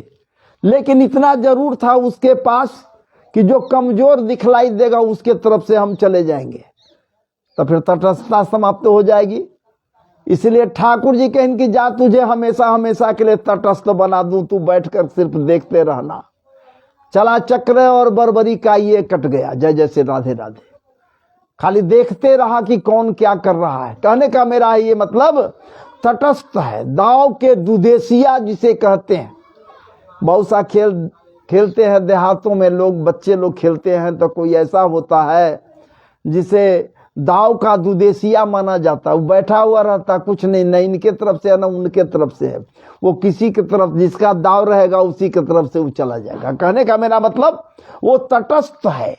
S1: लेकिन इतना जरूर था उसके पास कि जो कमजोर दिखलाई देगा उसके तरफ से हम चले जाएंगे, तो फिर तटस्थता समाप्त हो जाएगी। इसलिए ठाकुर जी कहें कि जा तुझे हमेशा हमेशा के लिए तटस्थ बना दूं, तू बैठकर सिर्फ देखते रहना। चला चक्र और बर्बरी का ये कट गया। जय जय श्री राधे राधे। खाली देखते रहा कि कौन क्या कर रहा है। कहने का मेरा ये मतलब तटस्थ है, दांव के दुदेसिया जिसे कहते हैं। बहुत सा खेल खेलते हैं देहातों में लोग, बच्चे लोग खेलते हैं, तो कोई ऐसा होता है जिसे दाव का दुदेसिया माना जाता है। वो बैठा हुआ रहता, कुछ नहीं, न इनके तरफ से है न उनके तरफ से है, वो किसी की तरफ, जिसका दाव रहेगा उसी की तरफ से वो चला जाएगा। कहने का मेरा मतलब वो तटस्थ है।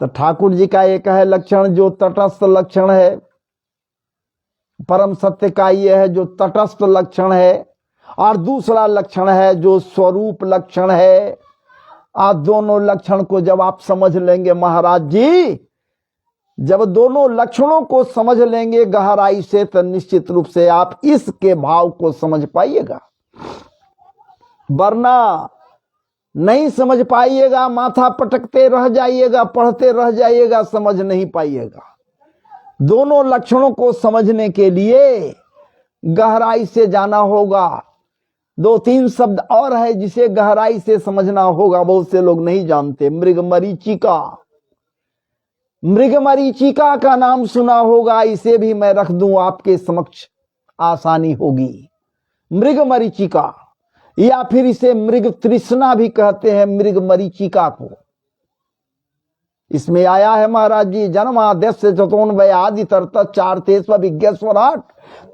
S1: तो ठाकुर जी का एक है लक्षण जो तटस्थ लक्षण है, परम सत्य का ये है जो तटस्थ लक्षण है, और दूसरा लक्षण है जो स्वरूप लक्षण है। आप दोनों लक्षण को जब आप समझ लेंगे महाराज जी, जब दोनों लक्षणों को समझ लेंगे गहराई से, तो निश्चित रूप से आप इसके भाव को समझ पाइएगा। वरना नहीं समझ पाइएगा, माथा पटकते रह जाइएगा, पढ़ते रह जाइएगा, समझ नहीं पाइएगा। दोनों लक्षणों को समझने के लिए गहराई से जाना होगा। दो तीन शब्द और है जिसे गहराई से समझना होगा, बहुत से लोग नहीं जानते। मृगमरीचिका, मृगमरीचिका का नाम सुना होगा, इसे भी मैं रख दूं आपके समक्ष, आसानी होगी। मृगमरीचिका, या फिर इसे मृग तृष्णा भी कहते हैं, मृगमरीचिका को। इसमें आया है महाराज जी, जन्माद्यस्य चतुर्वयादि तरत चार्तेष्व विज्ञस्वराट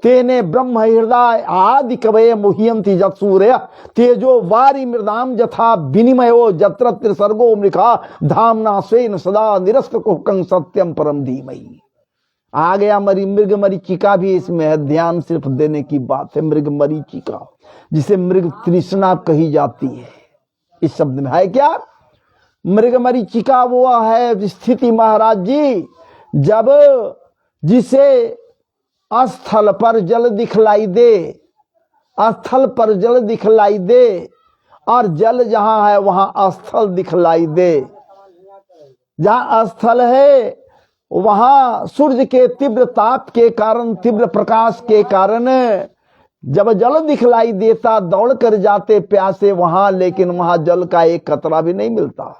S1: तेने ब्रह्म हृदय आदि कवये मुह्यंति जत सूर्य तेजो वारी मृदाम जथा विनिमयो जत्र त्रिसर्गो मृखा धामना स्वेन सदा निरस्त कुहकं सत्यम परम धीमहि। आ गया मृग मरीचिका भी इसमें है, ध्यान सिर्फ देने की बात है। मृग मरीचिका जिसे मृग तृष्णा कही जाती है, इस शब्द में है क्या? मृग मरीचिका वो है स्थिति महाराज जी, जब जिसे स्थल पर जल दिखलाई दे, स्थल पर जल दिखलाई दे, और जल जहां है वहां स्थल दिखलाई दे। जहां स्थल है वहां सूर्य के तीव्र ताप के कारण, तीव्र प्रकाश के कारण जब जल दिखलाई देता, दौड़ कर जाते प्यासे वहां, लेकिन वहां जल का एक कतरा भी नहीं मिलता।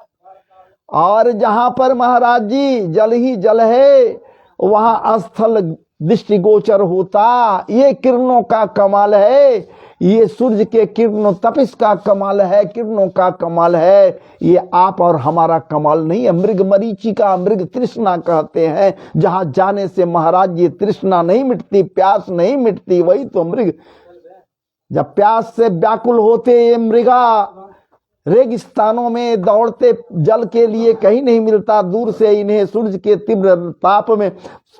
S1: और जहां पर महाराज जी जल ही जल है, वहां स्थल दृष्टिगोचर होता। ये किरणों का कमाल है, ये सूर्य के किरणों तपिश का कमाल है, किरणों का कमाल है। ये आप और हमारा कमाल नहीं है। मृग मरीचिका, मृग तृष्णा कहते हैं, जहां जाने से महाराज ये तृष्णा नहीं मिटती, प्यास नहीं मिटती। वही तो मृग, जब प्यास से व्याकुल होते ये मृगा रेगिस्तानों में दौड़ते, जल के लिए कहीं नहीं मिलता, दूर से इन्हें सूर्य के तीव्र ताप में,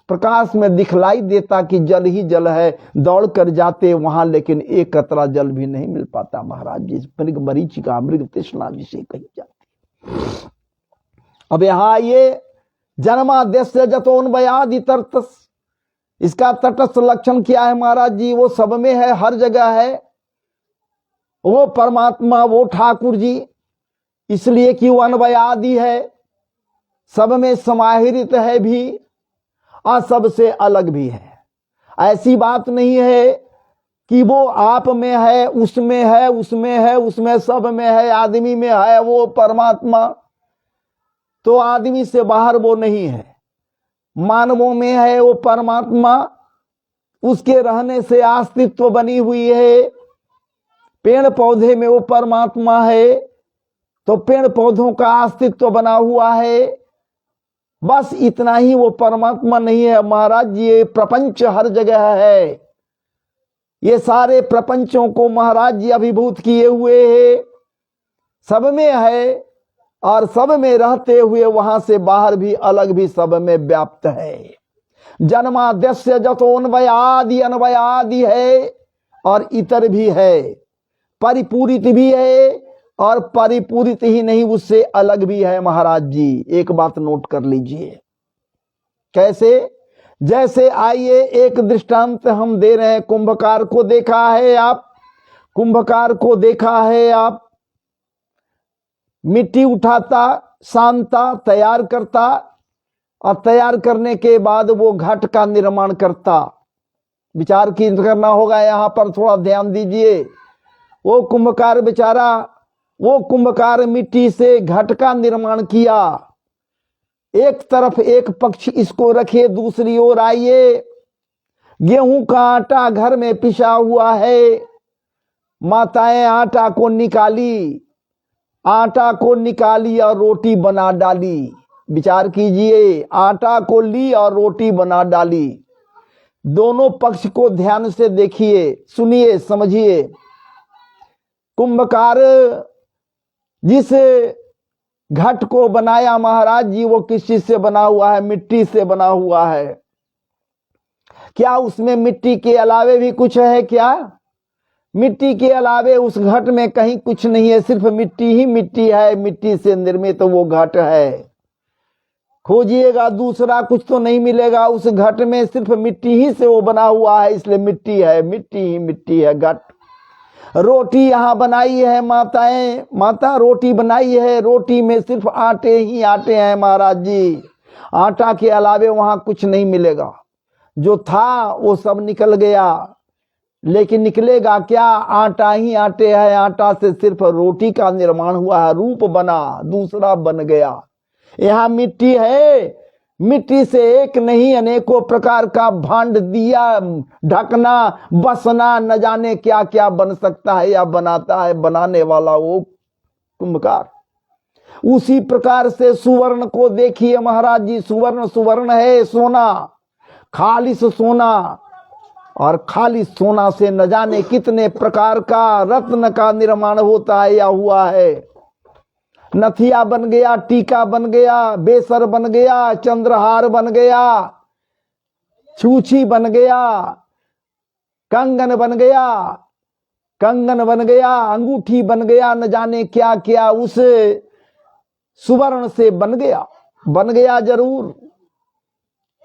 S1: प्रकाश में दिखलाई देता कि जल ही जल है, दौड़ कर जाते वहां, लेकिन एक कतरा जल भी नहीं मिल पाता महाराज जी। मृग मरीचिका, मृग तृष्णा जिसे कही जाती। अब यहां ये जन्माद्यस्य जतोन्वयादि तरतस, इसका तटस्थ लक्षण क्या है महाराज जी? वो सब में है, हर जगह है। वो परमात्मा, वो ठाकुर जी, इसलिए कि वो अन्वयादि है, सब में समाहित है भी और सबसे अलग भी है। ऐसी बात नहीं है कि वो आप में है, उसमें है, उसमें है, उसमें सब में है, आदमी में है वो परमात्मा, तो आदमी से बाहर वो नहीं है। मानवों में है वो परमात्मा, उसके रहने से अस्तित्व बनी हुई है। पेड़ पौधे में वो परमात्मा है, तो पेड़ पौधों का अस्तित्व बना हुआ है। बस इतना ही, वो परमात्मा नहीं है महाराज। ये प्रपंच हर जगह है, ये सारे प्रपंचों को महाराज जी अभिभूत किए हुए हैं, सब में है, और सब में रहते हुए वहां से बाहर भी, अलग भी, सब में व्याप्त है। जन्माद्यस्य जतोन्वयादि, अन्वयादि है और इतर भी है, परिपूरित भी है और परिपूरित ही नहीं, उससे अलग भी है महाराज जी। एक बात नोट कर लीजिए। कैसे? जैसे आइए एक दृष्टांत हम दे रहे हैं। कुंभकार को देखा है आप, कुंभकार को देखा है आप, मिट्टी उठाता, सानता, तैयार करता, और तैयार करने के बाद वो घट का निर्माण करता। विचार की करना होगा यहां पर, थोड़ा ध्यान दीजिए। वो कुंभकार बेचारा, वो कुंभकार मिट्टी से घट का निर्माण किया, एक तरफ एक पक्ष इसको रखिए, दूसरी ओर आइए। गेहूं का आटा घर में पिसा हुआ है, माताएं आटा को निकाली, और रोटी बना डाली। विचार कीजिए, आटा को ली और रोटी बना डाली। दोनों पक्ष को ध्यान से देखिए, सुनिए, समझिए। कुंभकार जिस घट को बनाया महाराज जी, वो किस चीज से बना हुआ है? मिट्टी से बना हुआ है। क्या उसमें मिट्टी के अलावे भी कुछ है क्या? मिट्टी के अलावे उस घट में कहीं कुछ नहीं है, सिर्फ मिट्टी ही मिट्टी है। मिट्टी से निर्मित वो घट है। खोजिएगा, दूसरा कुछ तो नहीं मिलेगा उस घट में, सिर्फ मिट्टी ही से वो बना हुआ है, इसलिए मिट्टी है, मिट्टी ही मिट्टी है घट। रोटी यहाँ बनाई है माता रोटी बनाई है, रोटी में सिर्फ आटे ही आटे हैं महाराज जी। आटा के अलावे वहां कुछ नहीं मिलेगा। जो था वो सब निकल गया, लेकिन निकलेगा क्या? आटा ही आटे है। आटा से सिर्फ रोटी का निर्माण हुआ है, रूप बना, दूसरा बन गया। यहाँ मिट्टी है, मिट्टी से एक नहीं अनेकों प्रकार का भांड, दिया, ढकना, बसना, न जाने क्या क्या बन सकता है या बनाता है बनाने वाला वो कुंभकार। उसी प्रकार से सुवर्ण को देखिए महाराज जी। सुवर्ण है, सोना, खालिस सोना। और खालिस सोना से न जाने कितने प्रकार का रत्न का निर्माण होता है या हुआ है। नथिया बन गया, टीका बन गया, बेसर बन गया, चंद्रहार बन गया, छूछी बन गया, कंगन बन गया, अंगूठी बन गया, न जाने क्या क्या उस सुवर्ण से बन गया जरूर।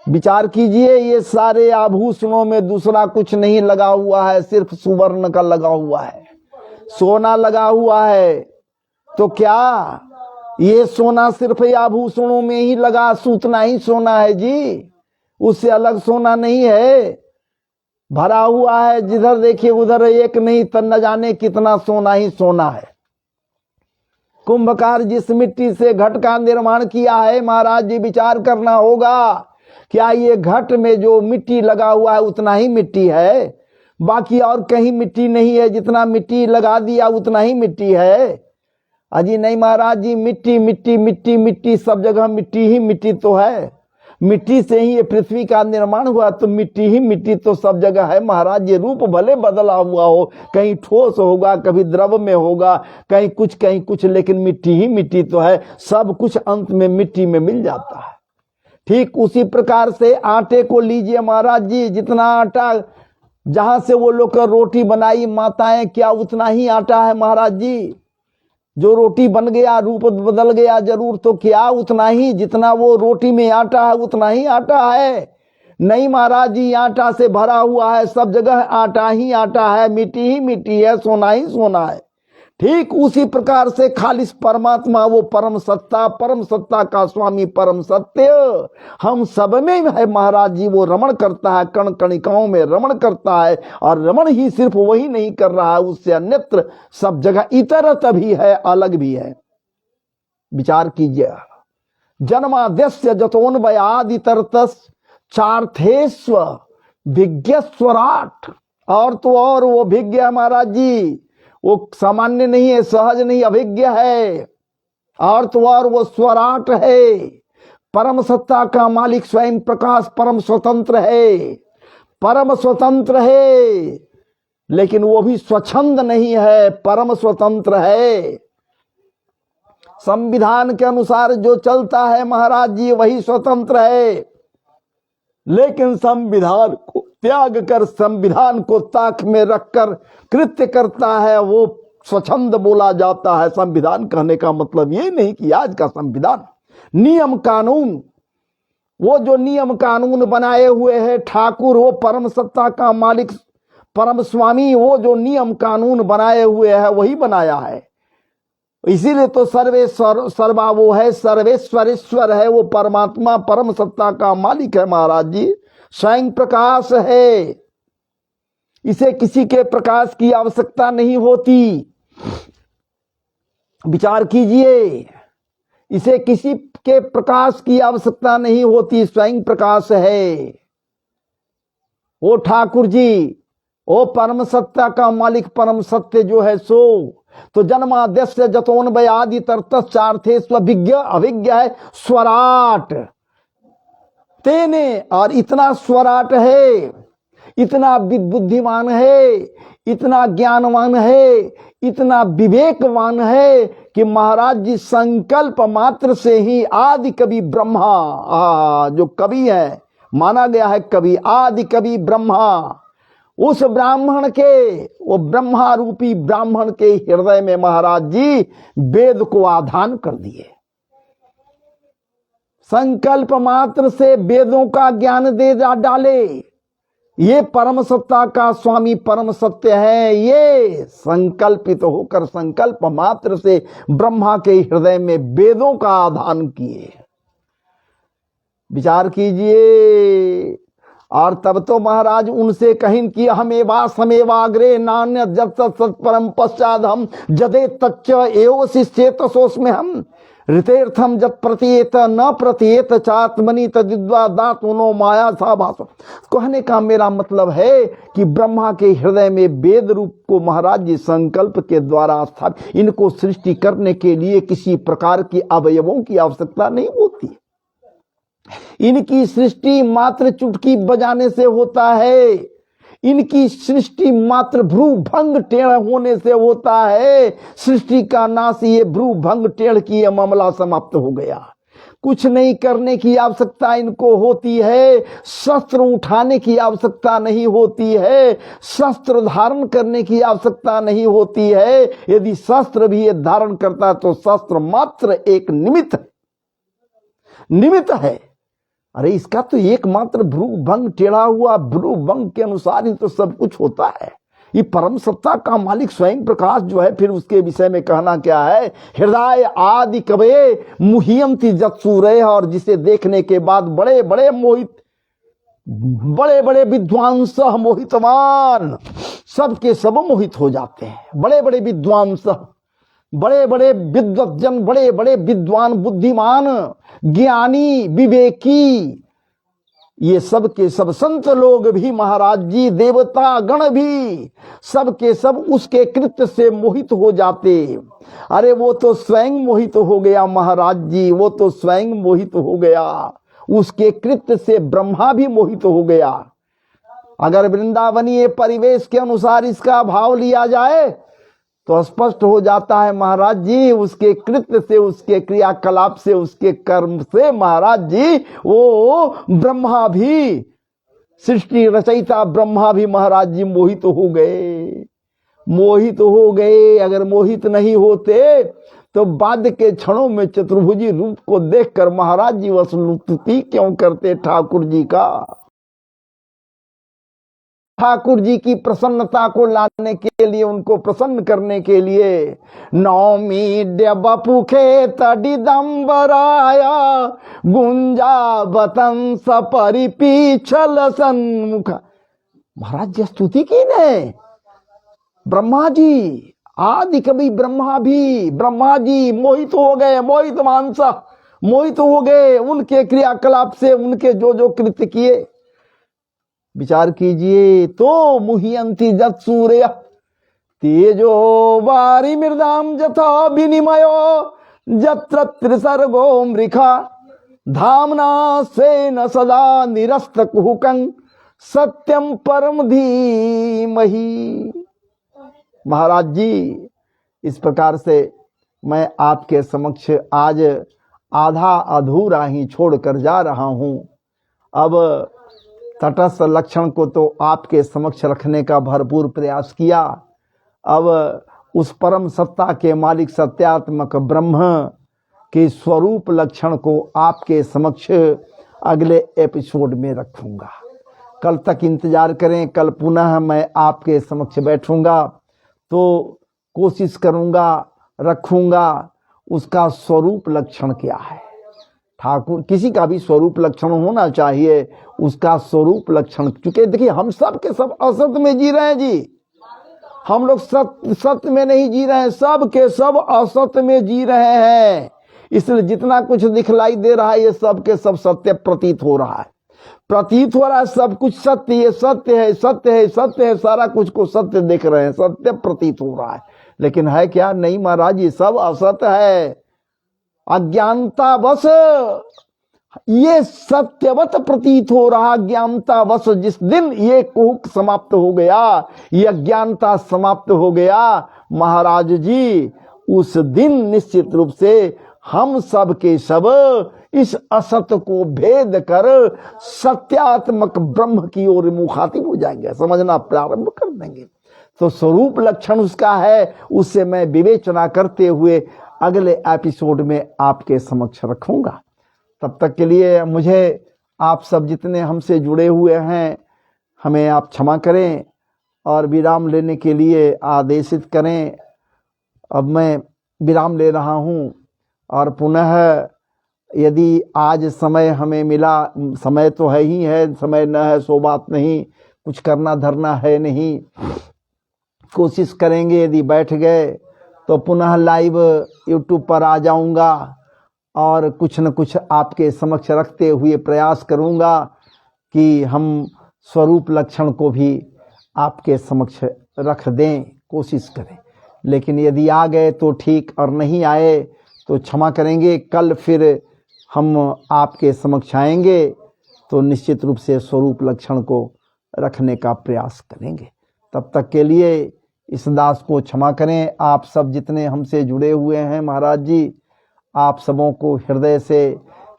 S1: विचार कीजिए, ये सारे आभूषणों में दूसरा कुछ नहीं लगा हुआ है, सिर्फ सुवर्ण का लगा हुआ है, सोना लगा हुआ है। तो क्या ये सोना सिर्फ आभूषणों में ही लगा, सूतना ही सोना है जी, उससे अलग सोना नहीं है। भरा हुआ है, जिधर देखिए उधर एक नहीं तो न जाने कितना सोना ही सोना है। कुंभकार जिस मिट्टी से घट का निर्माण किया है महाराज जी, विचार करना होगा, क्या ये घट में जो मिट्टी लगा हुआ है उतना ही मिट्टी है? बाकी और कहीं मिट्टी नहीं है, जितना मिट्टी लगा दिया उतना ही मिट्टी है? अजी नहीं महाराज जी, मिट्टी मिट्टी मिट्टी मिट्टी, सब जगह मिट्टी ही मिट्टी तो है। मिट्टी से ही ये पृथ्वी का निर्माण हुआ, तो मिट्टी ही मिट्टी तो सब जगह है महाराज। ये रूप भले बदला हुआ हो, कहीं ठोस होगा, कभी द्रव में होगा, कहीं कुछ, लेकिन मिट्टी ही मिट्टी तो है। सब कुछ अंत में मिट्टी में मिल जाता है। ठीक उसी प्रकार से आटे को लीजिए महाराज जी, जितना आटा जहां से वो लोग रोटी बनाई माताएं, क्या उतना ही आटा है महाराज जी? जो रोटी बन गया, रूप बदल गया जरूर, तो क्या उतना ही, जितना वो रोटी में आटा है उतना ही आटा है? नहीं महाराज जी, आटा से भरा हुआ है, सब जगह आटा ही आटा है, मिट्टी ही मिट्टी है, सोना ही सोना है। ठीक उसी प्रकार से खालिस परमात्मा, वो परम सत्ता का स्वामी, परम सत्य हम सब में है महाराज जी। वो रमण करता है, कण कणिकाओं में रमण करता है, और रमण ही सिर्फ वही नहीं कर रहा है, उससे अन्यत्र सब जगह इतरत भी है, अलग भी है। विचार कीजिए, जन्माद्यस्य जतोन्वयादितरतस् चार्थेस्व भिज्ञस्वराट। और तो और वो भिज्ञ महाराज जी, वो सामान्य नहीं है, सहज नहीं, अभिज्ञ है। और तो और वो स्वराट है, परम सत्ता का मालिक स्वयं प्रकाश, परम स्वतंत्र है, लेकिन वो भी स्वच्छंद नहीं है, परम स्वतंत्र है। संविधान के अनुसार जो चलता है महाराज जी, वही स्वतंत्र है, लेकिन संविधान को त्याग कर, संविधान को ताक में रखकर कृत्य करता है, वो स्वच्छंद बोला जाता है। संविधान कहने का मतलब ये नहीं कि आज का संविधान, नियम कानून, वो जो नियम कानून बनाए हुए हैं ठाकुर, वो परम सत्ता का मालिक, परम स्वामी, वो जो नियम कानून बनाए हुए हैं वही बनाया है। इसीलिए तो सर्वेश्वर सर्वा वो है, सर्वेश्वरेश्वर है, वो परमात्मा परम सत्ता का मालिक है महाराज जी, स्वयं प्रकाश है। इसे किसी के प्रकाश की आवश्यकता नहीं होती। विचार कीजिए, इसे किसी के प्रकाश की आवश्यकता नहीं होती, स्वयं प्रकाश है। ओ ठाकुर जी, ओ परम सत्ता का मालिक परम सत्य जो है सो, तो जन्माद्यस्य जतोन्वय आदि तरतश्चार्थे स्वभिज्ञ अभिज्ञ है स्वराट तेने। और इतना स्वराट है, इतना बुद्धिमान है, इतना ज्ञानवान है, इतना विवेकवान है कि महाराज जी संकल्प मात्र से ही आदि कवि ब्रह्मा, जो कवि है माना गया है कवि, आदि कवि ब्रह्मा, उस ब्राह्मण के, वो ब्रह्मा रूपी ब्राह्मण के हृदय में महाराज जी वेद को आधान कर दिए। संकल्प मात्र से वेदों का ज्ञान दे डाले। ये परम सत्ता का स्वामी परम सत्य है। ये संकल्पित होकर संकल्प मात्र से ब्रह्मा के हृदय में वेदों का आधान किए। विचार कीजिए। और तब तो महाराज उनसे कहिन कि हमेवा समेवाग्रे नान्य जत सत्परम पश्चात हम जदे तच्च एव शिष्येतसोस्मे हम ऋतेर्थम जत प्रतीयत न प्रतीयत चात्मनि तद्विद्वा दातुनो माया सा भासो। कहने का मेरा मतलब है कि ब्रह्मा के हृदय में वेद रूप को महाराज जी संकल्प के द्वारा स्थापित, इनको सृष्टि करने के लिए किसी प्रकार की अवयवों की आवश्यकता नहीं होती। इनकी सृष्टि मात्र चुटकी बजाने से होता है। इनकी सृष्टि मात्र भ्रूभंग टेढ़ होने से होता है। सृष्टि का नाश, ये भ्रूभंग टेढ़ की ये मामला समाप्त हो गया। कुछ नहीं करने की आवश्यकता इनको होती है। शस्त्र उठाने की आवश्यकता नहीं होती है। शस्त्र धारण करने की आवश्यकता नहीं होती है। यदि शस्त्र भी ये धारण करता है तो शस्त्र मात्र एक निमित्त है। अरे इसका तो एकमात्र भ्रूभंग टेढ़ा हुआ भ्रूभंग के अनुसार ही तो सब कुछ होता है। ये परम सत्ता का मालिक स्वयं प्रकाश जो है, फिर उसके विषय में कहना क्या है, हृदय आदि कवे मुह्यंति जत्सूरय, और जिसे देखने के बाद बड़े बड़े विद्वांस मोहितवान, सबके सब मोहित हो जाते हैं। बड़े बड़े विद्वांस, बड़े बड़े विद्वज्जन, बड़े बड़े विद्वान, बुद्धिमान, ज्ञानी, विवेकी, ये सब के सब संत लोग भी महाराज जी, देवता गण भी, सब के सब उसके कृत्य से मोहित हो जाते। अरे वो तो स्वयं मोहित हो गया महाराज जी, वो तो स्वयं मोहित हो गया। उसके कृत्य से ब्रह्मा भी मोहित हो गया। अगर वृंदावनीय परिवेश के अनुसार इसका भाव लिया जाए तो स्पष्ट हो जाता है महाराज जी, उसके कृत्य से, उसके क्रियाकलाप से, उसके कर्म से महाराज जी वो ब्रह्मा भी, सृष्टि रचयिता ब्रह्मा भी महाराज जी मोहित हो गए। अगर मोहित नहीं होते तो बाद के क्षणों में चतुर्भुजी रूप को देखकर महाराज जी वसुस्तुति क्यों करते ठाकुर जी का। ठाकुर जी की प्रसन्नता को लाने के लिए, उनको प्रसन्न करने के लिए, नौमी बपुखे तडिदंबराया गुंजा बतन सपरिपीछल सन्मुख। महाराज जी स्तुति की ने ब्रह्मा जी, आदि कवि ब्रह्मा जी मोहित हो गए, मोहित मानसा मोहित हो गए उनके क्रियाकलाप से, उनके जो जो कृत्य किए। विचार कीजिए। तो मुह्यंति जत सूर्य तेजो वारी मृदाम जथा विनिमयो जत्र त्रिसर्गो मृखा धामना स्वेन सदा निरस्त कुहुकं सत्यम परम धीमहि। महाराज जी, इस प्रकार से मैं आपके समक्ष आज आधा अधूरा ही छोड़कर जा रहा हूं। अब तटस्थ लक्षण को तो आपके समक्ष रखने का भरपूर प्रयास किया। अब उस परम सत्ता के मालिक सत्यात्मक ब्रह्म के स्वरूप लक्षण को आपके समक्ष अगले एपिसोड में रखूंगा। कल तक इंतजार करें। कल पुनः मैं आपके समक्ष बैठूंगा तो कोशिश करूंगा, रखूंगा उसका स्वरूप लक्षण क्या है। ठाकुर, किसी का भी स्वरूप लक्षण होना चाहिए, उसका स्वरूप लक्षण। क्योंकि देखिए हम सब के सब असत में जी रहे हैं जी, हम लोग सत्य में नहीं जी रहे हैं, सब के सब असत में जी रहे हैं। इसलिए जितना कुछ दिखलाई दे रहा है ये सब के सब सत्य प्रतीत हो रहा है, प्रतीत हो रहा है सब कुछ सत्य, ये सत्य है, सत्य है, सत्य है, सारा कुछ को सत्य देख रहे हैं, सत्य प्रतीत हो रहा है। लेकिन है क्या? नहीं महाराज, ये सब असत्य है। अज्ञानता बस ये सत्यवत प्रतीत हो रहा, अज्ञानता बस जिस दिन ये कुहक समाप्त हो गया, ये अज्ञानता समाप्त हो गया महाराज जी, उस दिन निश्चित रूप से हम सब के सब इस असत्य को भेद कर सत्यात्मक ब्रह्म की ओर मुखातिब हो जाएंगे, समझना प्रारंभ कर देंगे। तो स्वरूप लक्षण उसका है, उससे मैं विवेचना करते हुए अगले एपिसोड में आपके समक्ष रखूंगा। तब तक के लिए मुझे आप सब जितने हमसे जुड़े हुए हैं, हमें आप क्षमा करें और विराम लेने के लिए आदेशित करें। अब मैं विराम ले रहा हूं और पुनः यदि आज समय हमें मिला, समय तो है ही है, समय न है सो बात नहीं, कुछ करना धरना है नहीं, कोशिश करेंगे यदि बैठ गए तो पुनः लाइव यूट्यूब पर आ जाऊंगा और कुछ न कुछ आपके समक्ष रखते हुए प्रयास करूंगा कि हम स्वरूप लक्षण को भी आपके समक्ष रख दें, कोशिश करें। लेकिन यदि आ गए तो ठीक, और नहीं आए तो क्षमा करेंगे। कल फिर हम आपके समक्ष आएंगे तो निश्चित रूप से स्वरूप लक्षण को रखने का प्रयास करेंगे। तब तक के लिए इस दास को क्षमा करें। आप सब जितने हमसे जुड़े हुए हैं महाराज जी, आप सबों को हृदय से,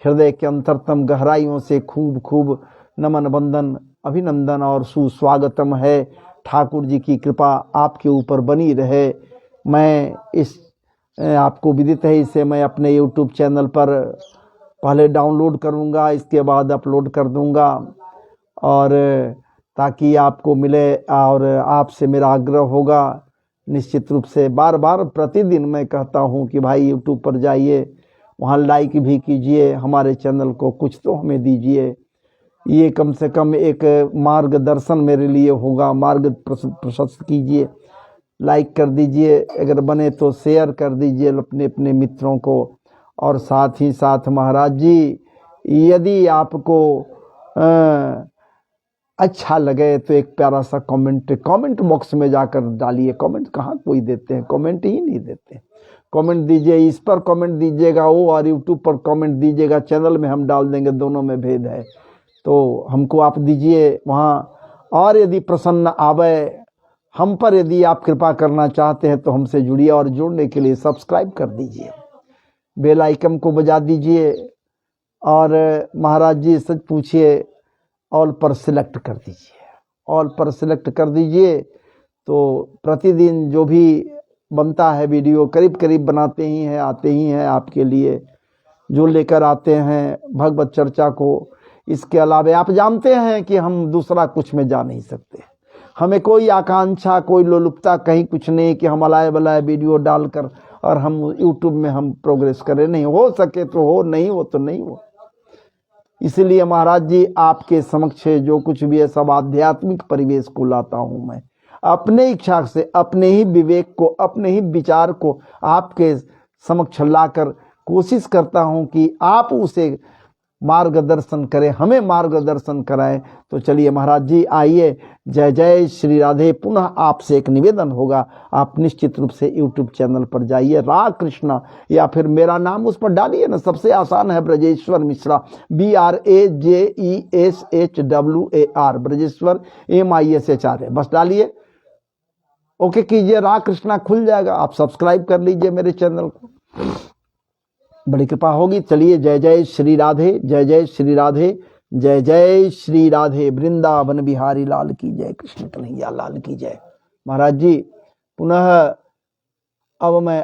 S1: हृदय के अंतरतम गहराइयों से खूब खूब नमन वंदन अभिनंदन और सुस्वागतम है। ठाकुर जी की कृपा आपके ऊपर बनी रहे। मैं इस आपको विदित है, इसे मैं अपने यूट्यूब चैनल पर पहले डाउनलोड करूंगा, इसके बाद अपलोड कर दूंगा, और ताकि आपको मिले। और आपसे मेरा आग्रह होगा निश्चित रूप से, बार बार प्रतिदिन मैं कहता हूं कि भाई यूट्यूब पर जाइए, वहां लाइक भी कीजिए, हमारे चैनल को कुछ तो हमें दीजिए। ये कम से कम एक मार्गदर्शन मेरे लिए होगा। मार्ग प्रशस्त कीजिए, लाइक कर दीजिए, अगर बने तो शेयर कर दीजिए अपने अपने मित्रों को। और साथ ही साथ महाराज जी, यदि आपको अच्छा लगे तो एक प्यारा सा कमेंट बॉक्स में जाकर डालिए। कमेंट कहाँ कोई देते हैं, कमेंट ही नहीं देते। कमेंट दीजिए, इस पर कमेंट दीजिएगा वो, और यूट्यूब पर कमेंट दीजिएगा, चैनल में हम डाल देंगे, दोनों में भेद है। तो हमको आप दीजिए वहाँ। और यदि प्रसन्न आवे हम पर, यदि आप कृपा करना चाहते हैं तो हमसे जुड़िए, और जुड़ने के लिए सब्सक्राइब कर दीजिए, बेल आइकन को बजा दीजिए, और महाराज जी सच पूछिए ऑल पर सिलेक्ट कर दीजिए, ऑल पर सिलेक्ट कर दीजिए। तो प्रतिदिन जो भी बनता है वीडियो, करीब करीब बनाते ही हैं, आते ही हैं आपके लिए, जो लेकर आते हैं भगवत चर्चा को। इसके अलावा आप जानते हैं कि हम दूसरा कुछ में जा नहीं सकते। हमें कोई आकांक्षा, कोई लोलुपता कहीं कुछ नहीं कि हम अलाय बलाय वीडियो डालकर और हम यूट्यूब में हम प्रोग्रेस करें। नहीं हो सके तो हो, नहीं हो तो नहीं हो। इसलिए महाराज जी आपके समक्ष जो कुछ भी है सब आध्यात्मिक परिवेश को लाता हूं मैं, अपने इच्छा से, अपने ही विवेक को, अपने ही विचार को आपके समक्ष लाकर कोशिश करता हूं कि आप उसे मार्गदर्शन करें, हमें मार्गदर्शन कराएं। तो चलिए महाराज जी आइए, जय जय श्री राधे। पुनः आपसे एक निवेदन होगा, आप निश्चित रूप से यूट्यूब चैनल पर जाइए, राधा कृष्णा, या फिर मेरा नाम उस पर डालिए ना, सबसे आसान है ब्रजेश्वर मिश्रा, BRAJESHWAR, ब्रजेश्वर MISHR, बस डालिए, ओके कीजिए, राधा कृष्णा खुल जाएगा। आप सब्सक्राइब कर लीजिए मेरे चैनल को, बड़ी कृपा होगी। चलिए जय जय श्री राधे, जय जय श्री राधे, जय जय श्री राधे। वृंदावन बिहारी लाल की जय, कृष्ण कन्हैया लाल की जय। महाराज जी पुनः अब मैं